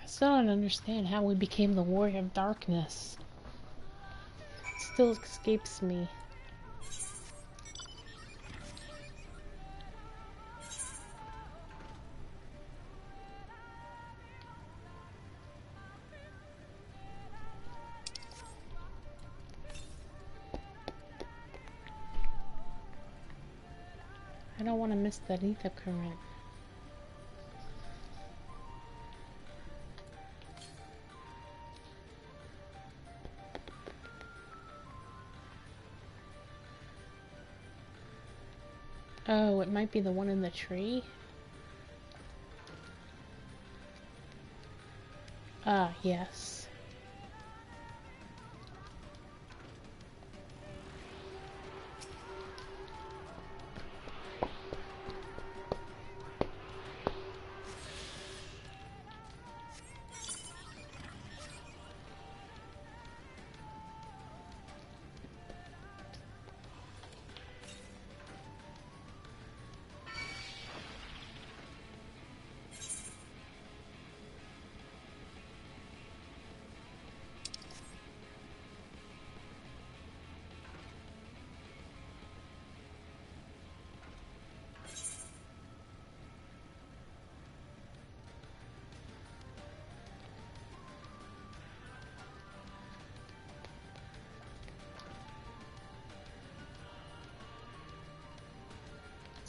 I still don't understand how we became the Warrior of Darkness. It still escapes me. I don't want to miss that ether current. Oh, it might be the one in the tree? Ah, yes.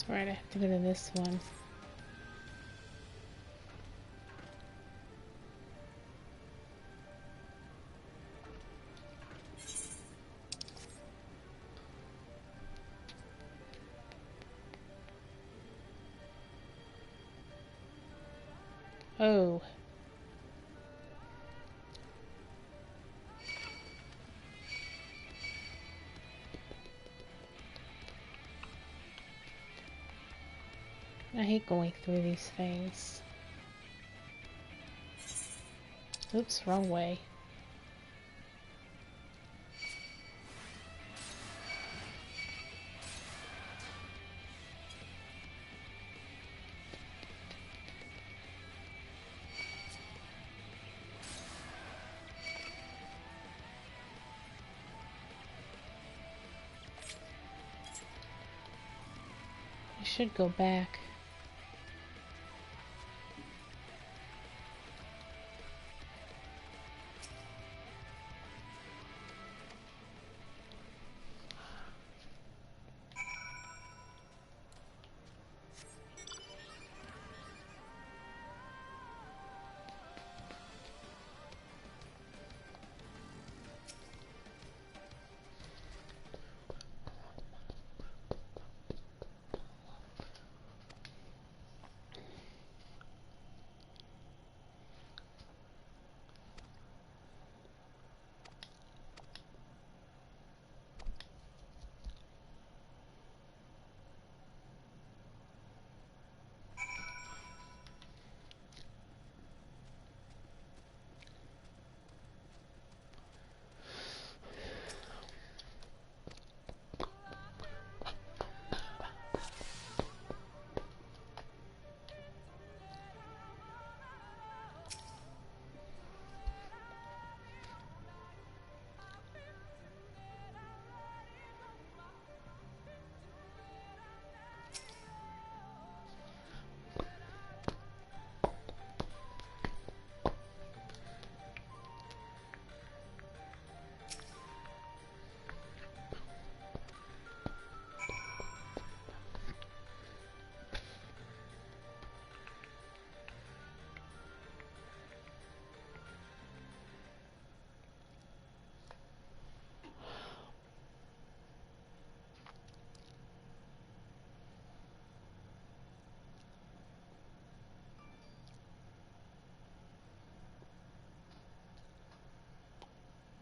That's right, I have to go to this one. Oh. I hate going through these things. Oops, wrong way. I should go back.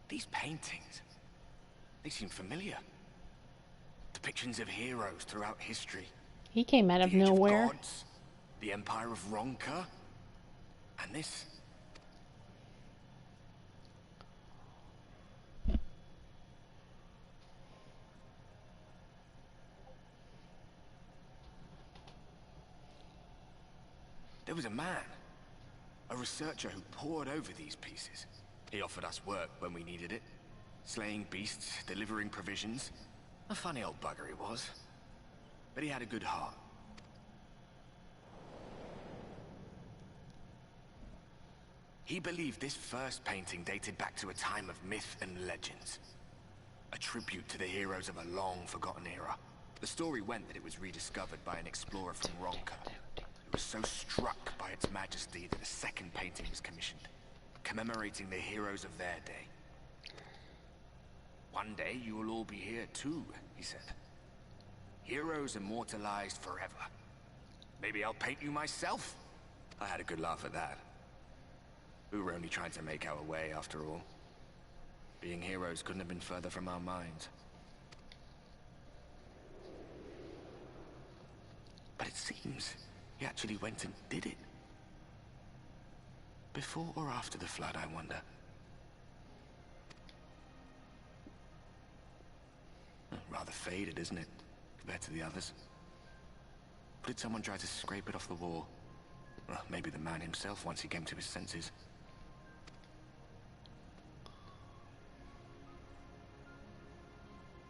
These paintings, they seem familiar. Depictions of heroes throughout history.
He came out of
The Age
nowhere.
of Gods, the Empire of Ronka, and this. There was a man, a researcher who pored over these pieces. He offered us work when we needed it. Slaying beasts, delivering provisions. A funny old bugger he was. But he had a good heart. He believed this first painting dated back to a time of myth and legends. A tribute to the heroes of a long-forgotten era. The story went that it was rediscovered by an explorer from Ronka, who was so struck by its majesty that a second painting was commissioned, commemorating the heroes of their day. One day you will all be here too, he said. Heroes immortalized forever. Maybe I'll paint you myself? I had a good laugh at that. We were only trying to make our way after all. Being heroes couldn't have been further from our minds. But it seems he actually went and did it. Before or after the flood, I wonder. Rather faded, isn't it, compared to the others? Or did someone try to scrape it off the wall? Well, maybe the man himself once he came to his senses.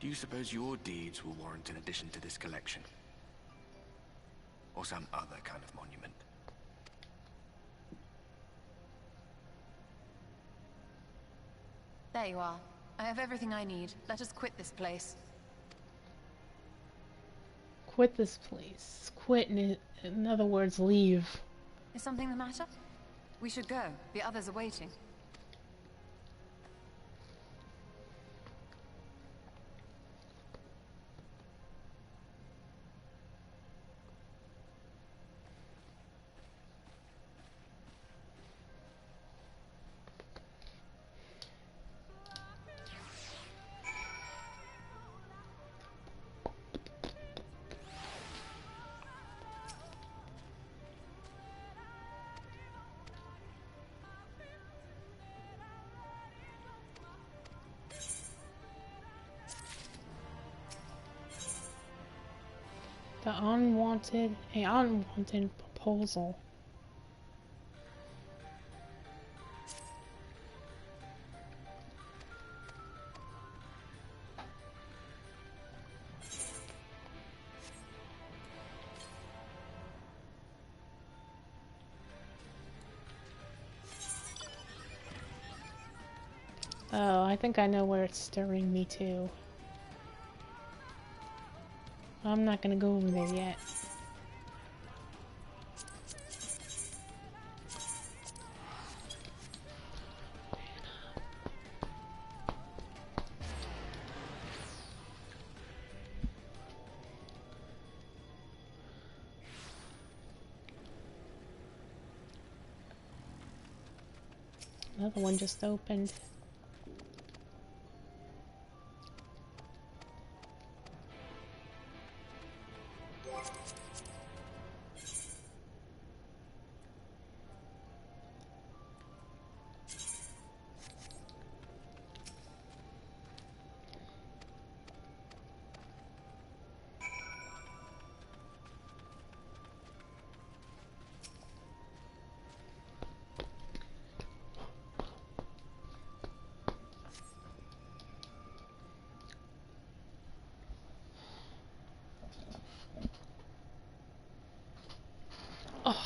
Do you suppose your deeds will warrant an addition to this collection? Or some other kind of monument?
There you are. I have everything I need. Let us quit this place.
Quit this place. Quit, in other words, leave.
Is something the matter? We should go. The others are waiting.
An unwanted proposal. Oh, I think I know where it's stirring me to. I'm not gonna go over there yet. Another one just opened. Oh.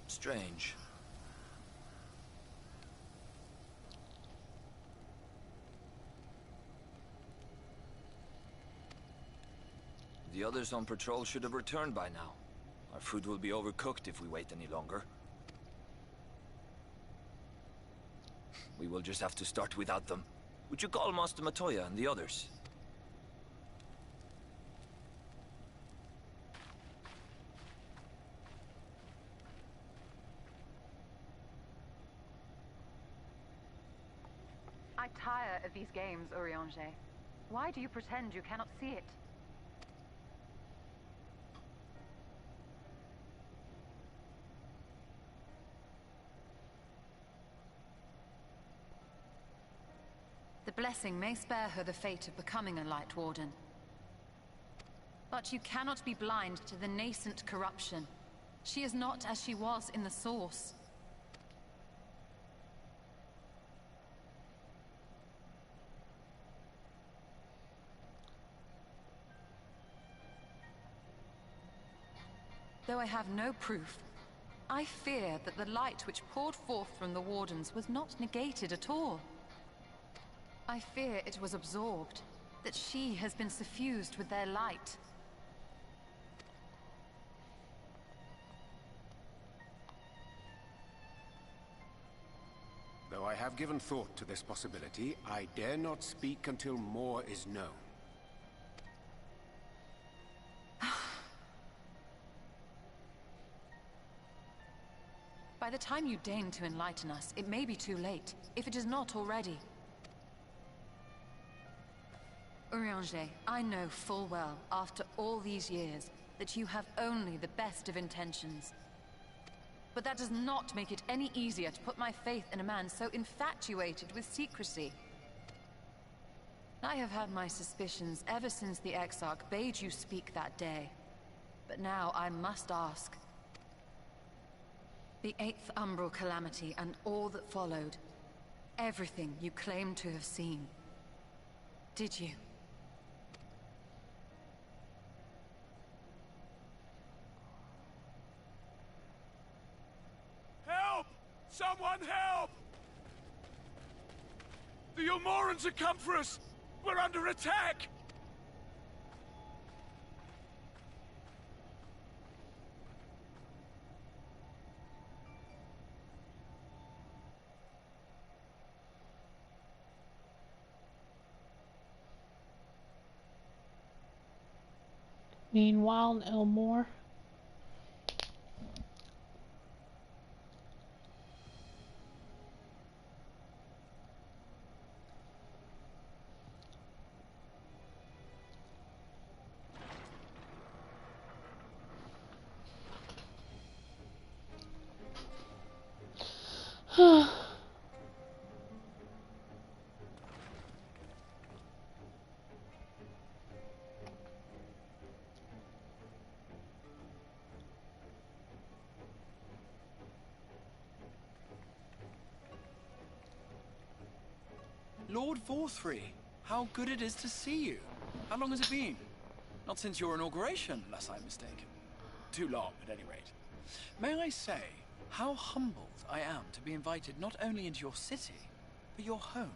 Strange. The others on patrol should have returned by now. Our food will be overcooked if we wait any longer. We will just have to start without them. Would you call Master Matoya and the others?
I tire of these games, Urianger. Why do you pretend you cannot see it? The blessing may spare her the fate of becoming a Light Warden. But you cannot be blind to the nascent corruption. She is not as she was in the Source. Though I have no proof, I fear that the light which poured forth from the Wardens was not negated at all. I fear it was absorbed, that she has been suffused with their light.
Though I have given thought to this possibility, I dare not speak until more is known.
By the time you deign to enlighten us, it may be too late, if it is not already. Urianger, I know full well, after all these years, that you have only the best of intentions. But that does not make it any easier to put my faith in a man so infatuated with secrecy. I have had my suspicions ever since the Exarch bade you speak that day. But now I must ask. The 8th Umbral Calamity and all that followed, everything you claim to have seen. Did you?
Help! Someone help! The Ilmorans have come for us! We're under attack!
Meanwhile, Elmore.
Lord Vorthry, how good it is to see you. How long has it been? Not since your inauguration, unless I'm mistaken. Too long, at any rate. May I say how humbled I am to be invited not only into your city, but your home.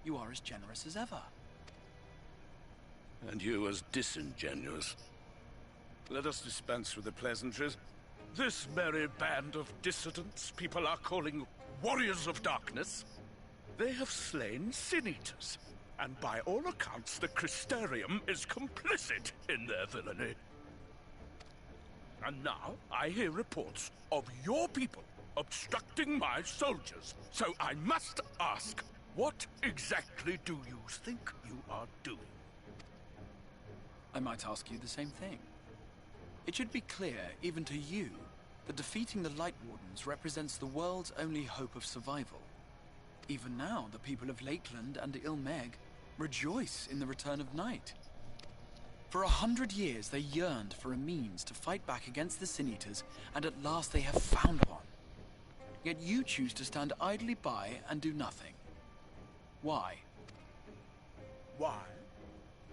You are as generous as ever.
And you as disingenuous. Let us dispense with the pleasantries. This merry band of dissidents people are calling warriors of darkness, they have slain sin-eaters, and by all accounts the Crystarium is complicit in their villainy. And now I hear reports of your people obstructing my soldiers, so I must ask, what exactly do you think you are doing?
I might ask you the same thing. It should be clear, even to you, that defeating the Light Wardens represents the world's only hope of survival. Even now, the people of Lakeland and Ilmeg rejoice in the return of night. For 100 years, they yearned for a means to fight back against the Sin-Eaters, and at last they have found one. Yet you choose to stand idly by and do nothing. Why?
Why?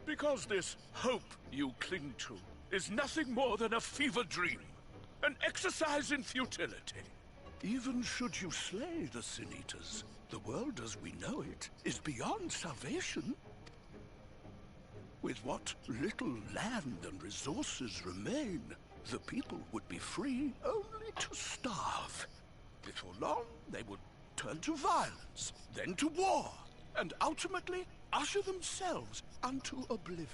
Because this hope you cling to is nothing more than a fever dream, an exercise in futility. Even should you slay the Sin-Eaters, the world as we know it is beyond salvation. With what little land and resources remain, the people would be free only to starve. Before long, they would turn to violence, then to war, and ultimately usher themselves unto oblivion.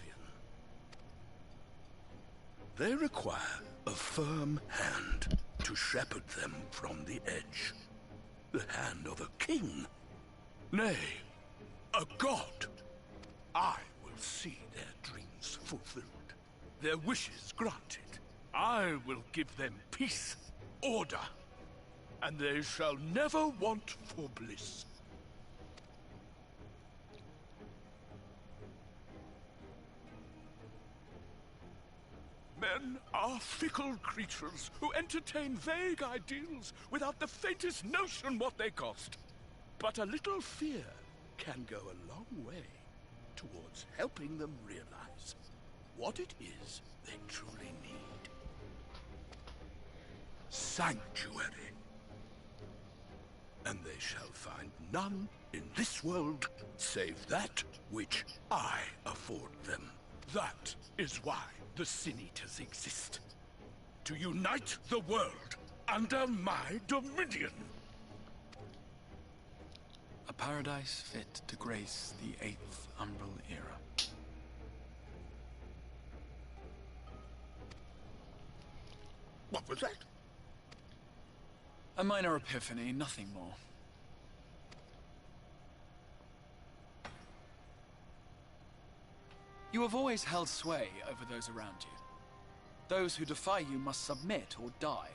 They require a firm hand to shepherd them from the edge. The hand of a king, nay, a god. I will see their dreams fulfilled, their wishes granted. I will give them peace, order, and they shall never want for bliss. Men are fickle creatures who entertain vague ideals without the faintest notion what they cost. But a little fear can go a long way towards helping them realize what it is they truly need. Sanctuary. And they shall find none in this world save that which I afford them. That is why the Sin-Eaters exist. To unite the world under my dominion.
A paradise fit to grace the 8th Umbral era.
What was that?
A minor epiphany, nothing more. You have always held sway over those around you. Those who defy you must submit or die.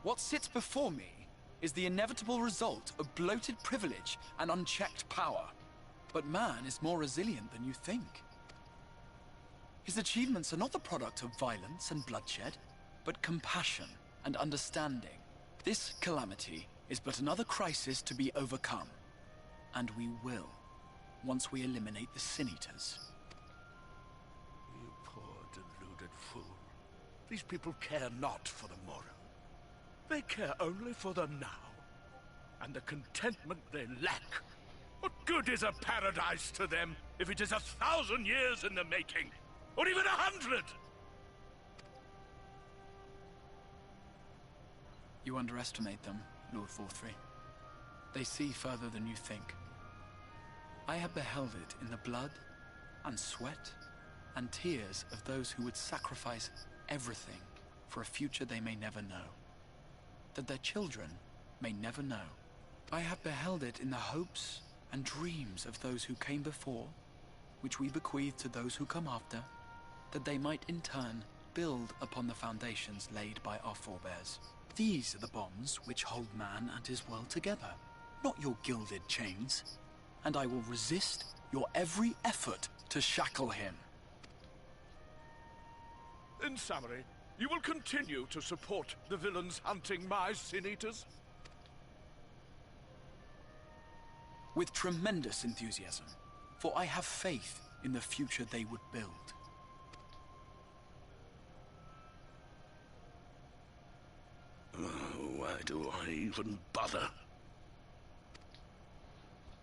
What sits before me is the inevitable result of bloated privilege and unchecked power. But man is more resilient than you think. His achievements are not the product of violence and bloodshed, but compassion and understanding. This calamity is but another crisis to be overcome. And we will, once we eliminate the Sin-Eaters.
You poor deluded fool. These people care not for the morrow. They care only for the now, and the contentment they lack. What good is a paradise to them if it is 1,000 years in the making, or even 100?
You underestimate them, Lord Vorthry. They see further than you think. I have beheld it in the blood and sweat and tears of those who would sacrifice everything for a future they may never know, that their children may never know. I have beheld it in the hopes and dreams of those who came before, which we bequeath to those who come after, that they might in turn build upon the foundations laid by our forebears. These are the bonds which hold man and his world together, not your gilded chains. And I will resist your every effort to shackle him.
In summary, you will continue to support the villains hunting my Sin Eaters?
With tremendous enthusiasm, for I have faith in the future they would build.
Why do I even bother?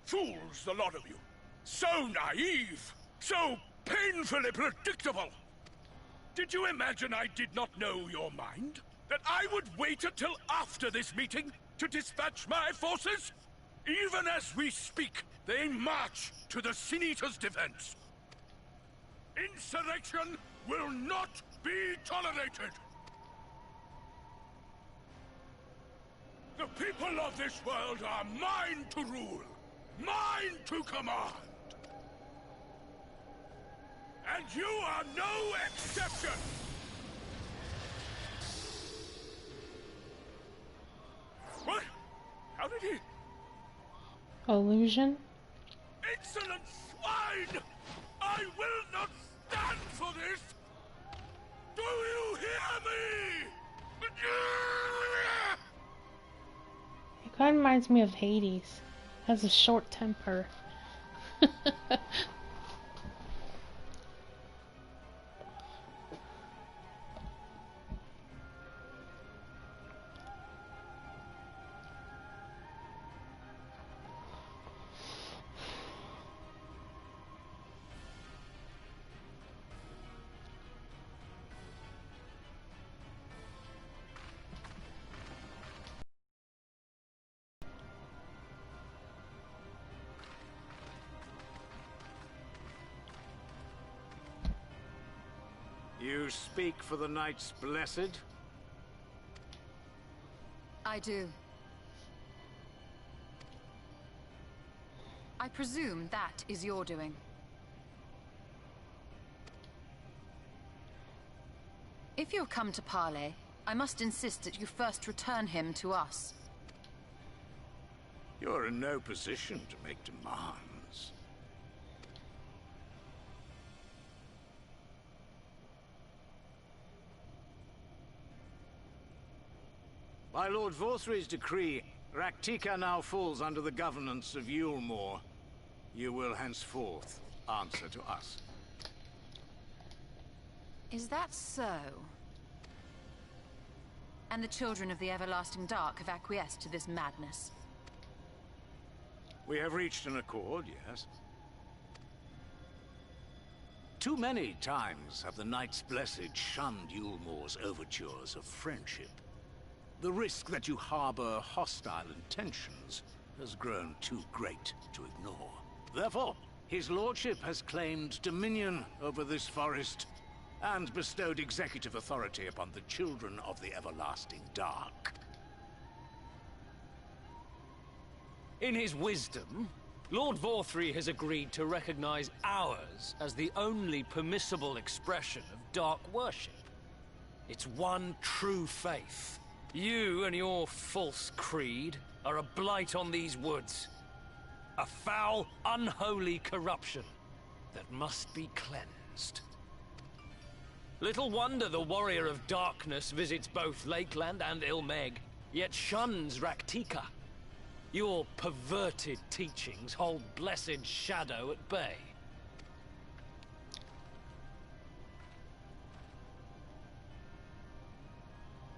Fools, the lot of you! So naive! So painfully predictable! Did you imagine I did not know your mind? That I would wait until after this meeting to dispatch my forces? Even as we speak, they march to the Sin Eaters' defense. Insurrection will not be tolerated! The people of this world are mine to rule, mine to command. And you are no exception! What? How did he...
Illusion?
Insolent swine! I will not stand for this! Do you hear me?
It kind of reminds me of Hades. Has a short temper.
You speak for the Knights Blessed?
I do. I presume that is your doing. If you have come to parley, I must insist that you first return him to us.
You're in no position to make demands. By Lord Vorthry's decree, Raktika now falls under the governance of Yulmore. You will henceforth answer to us.
Is that so? And the children of the Everlasting Dark have acquiesced to this madness?
We have reached an accord, yes. Too many times have the Knights Blessed shunned Yulmore's overtures of friendship. The risk that you harbor hostile intentions has grown too great to ignore. Therefore, his lordship has claimed dominion over this forest and bestowed executive authority upon the children of the Everlasting Dark.
In his wisdom, Lord Vorthry has agreed to recognize ours as the only permissible expression of dark worship. It's one true faith. You and your false creed are a blight on these woods. A foul, unholy corruption that must be cleansed. Little wonder the Warrior of Darkness visits both Lakeland and Ilmeg, yet shuns Raktika. Your perverted teachings hold blessed Shadow at bay.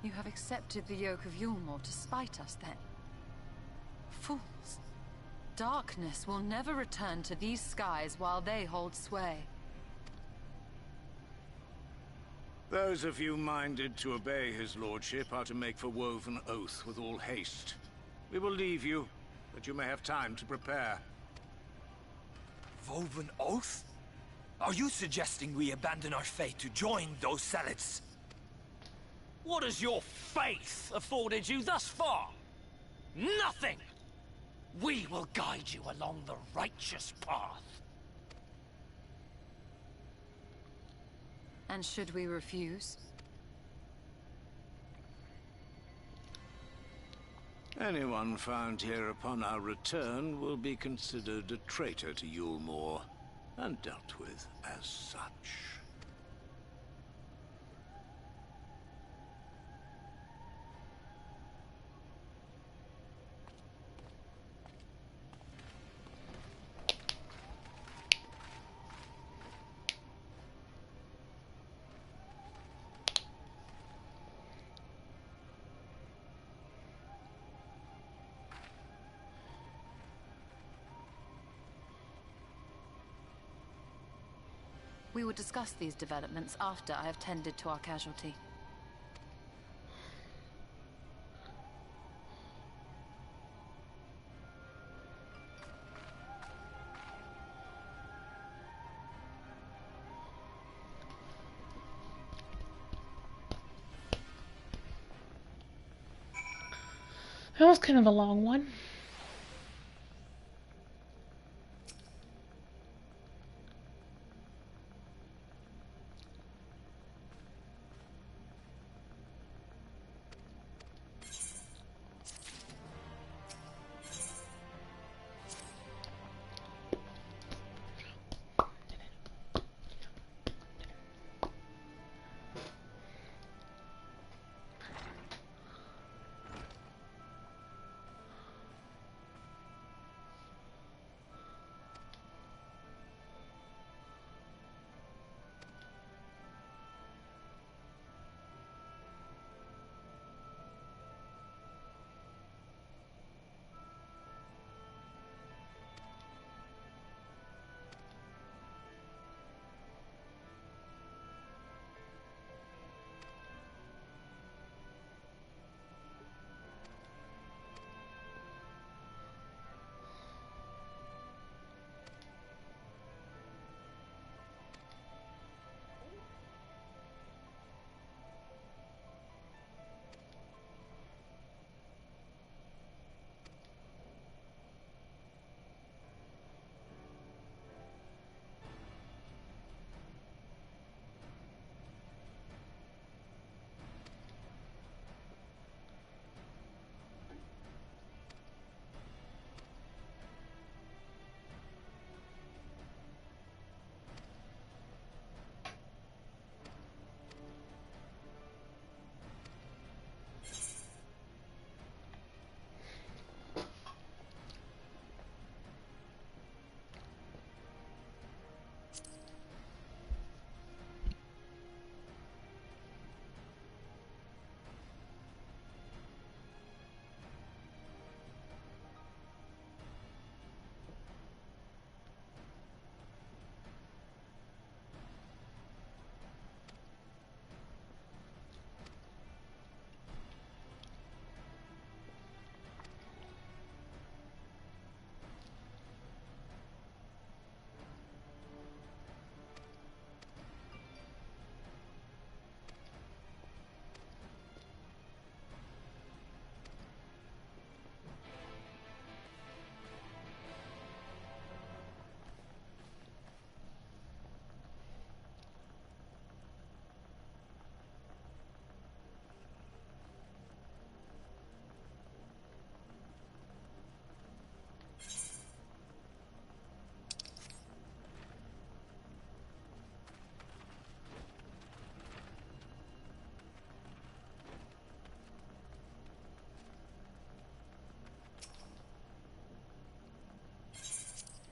You have accepted the yoke of Yulmore to spite us, then? Fools. Darkness will never return to these skies while they hold sway.
Those of you minded to obey his lordship are to make for Woven Oath with all haste. We will leave you, that you may have time to prepare.
Woven Oath? Are you suggesting we abandon our fate to join those zealots?
What has your faith afforded you thus far? Nothing! We will guide you along the righteous path.
And should we refuse?
Anyone found here upon our return will be considered a traitor to Yulmore, and dealt with as such.
We will discuss these developments after I have tended to our casualty.
That was kind of a long one.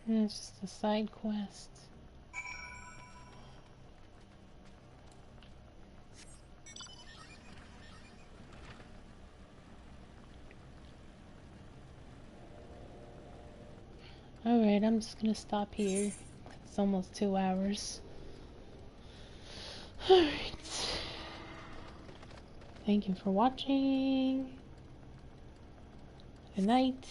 And it's just a side quest. Alright, I'm just gonna stop here. It's almost 2 hours. Alright. Thank you for watching. Good night.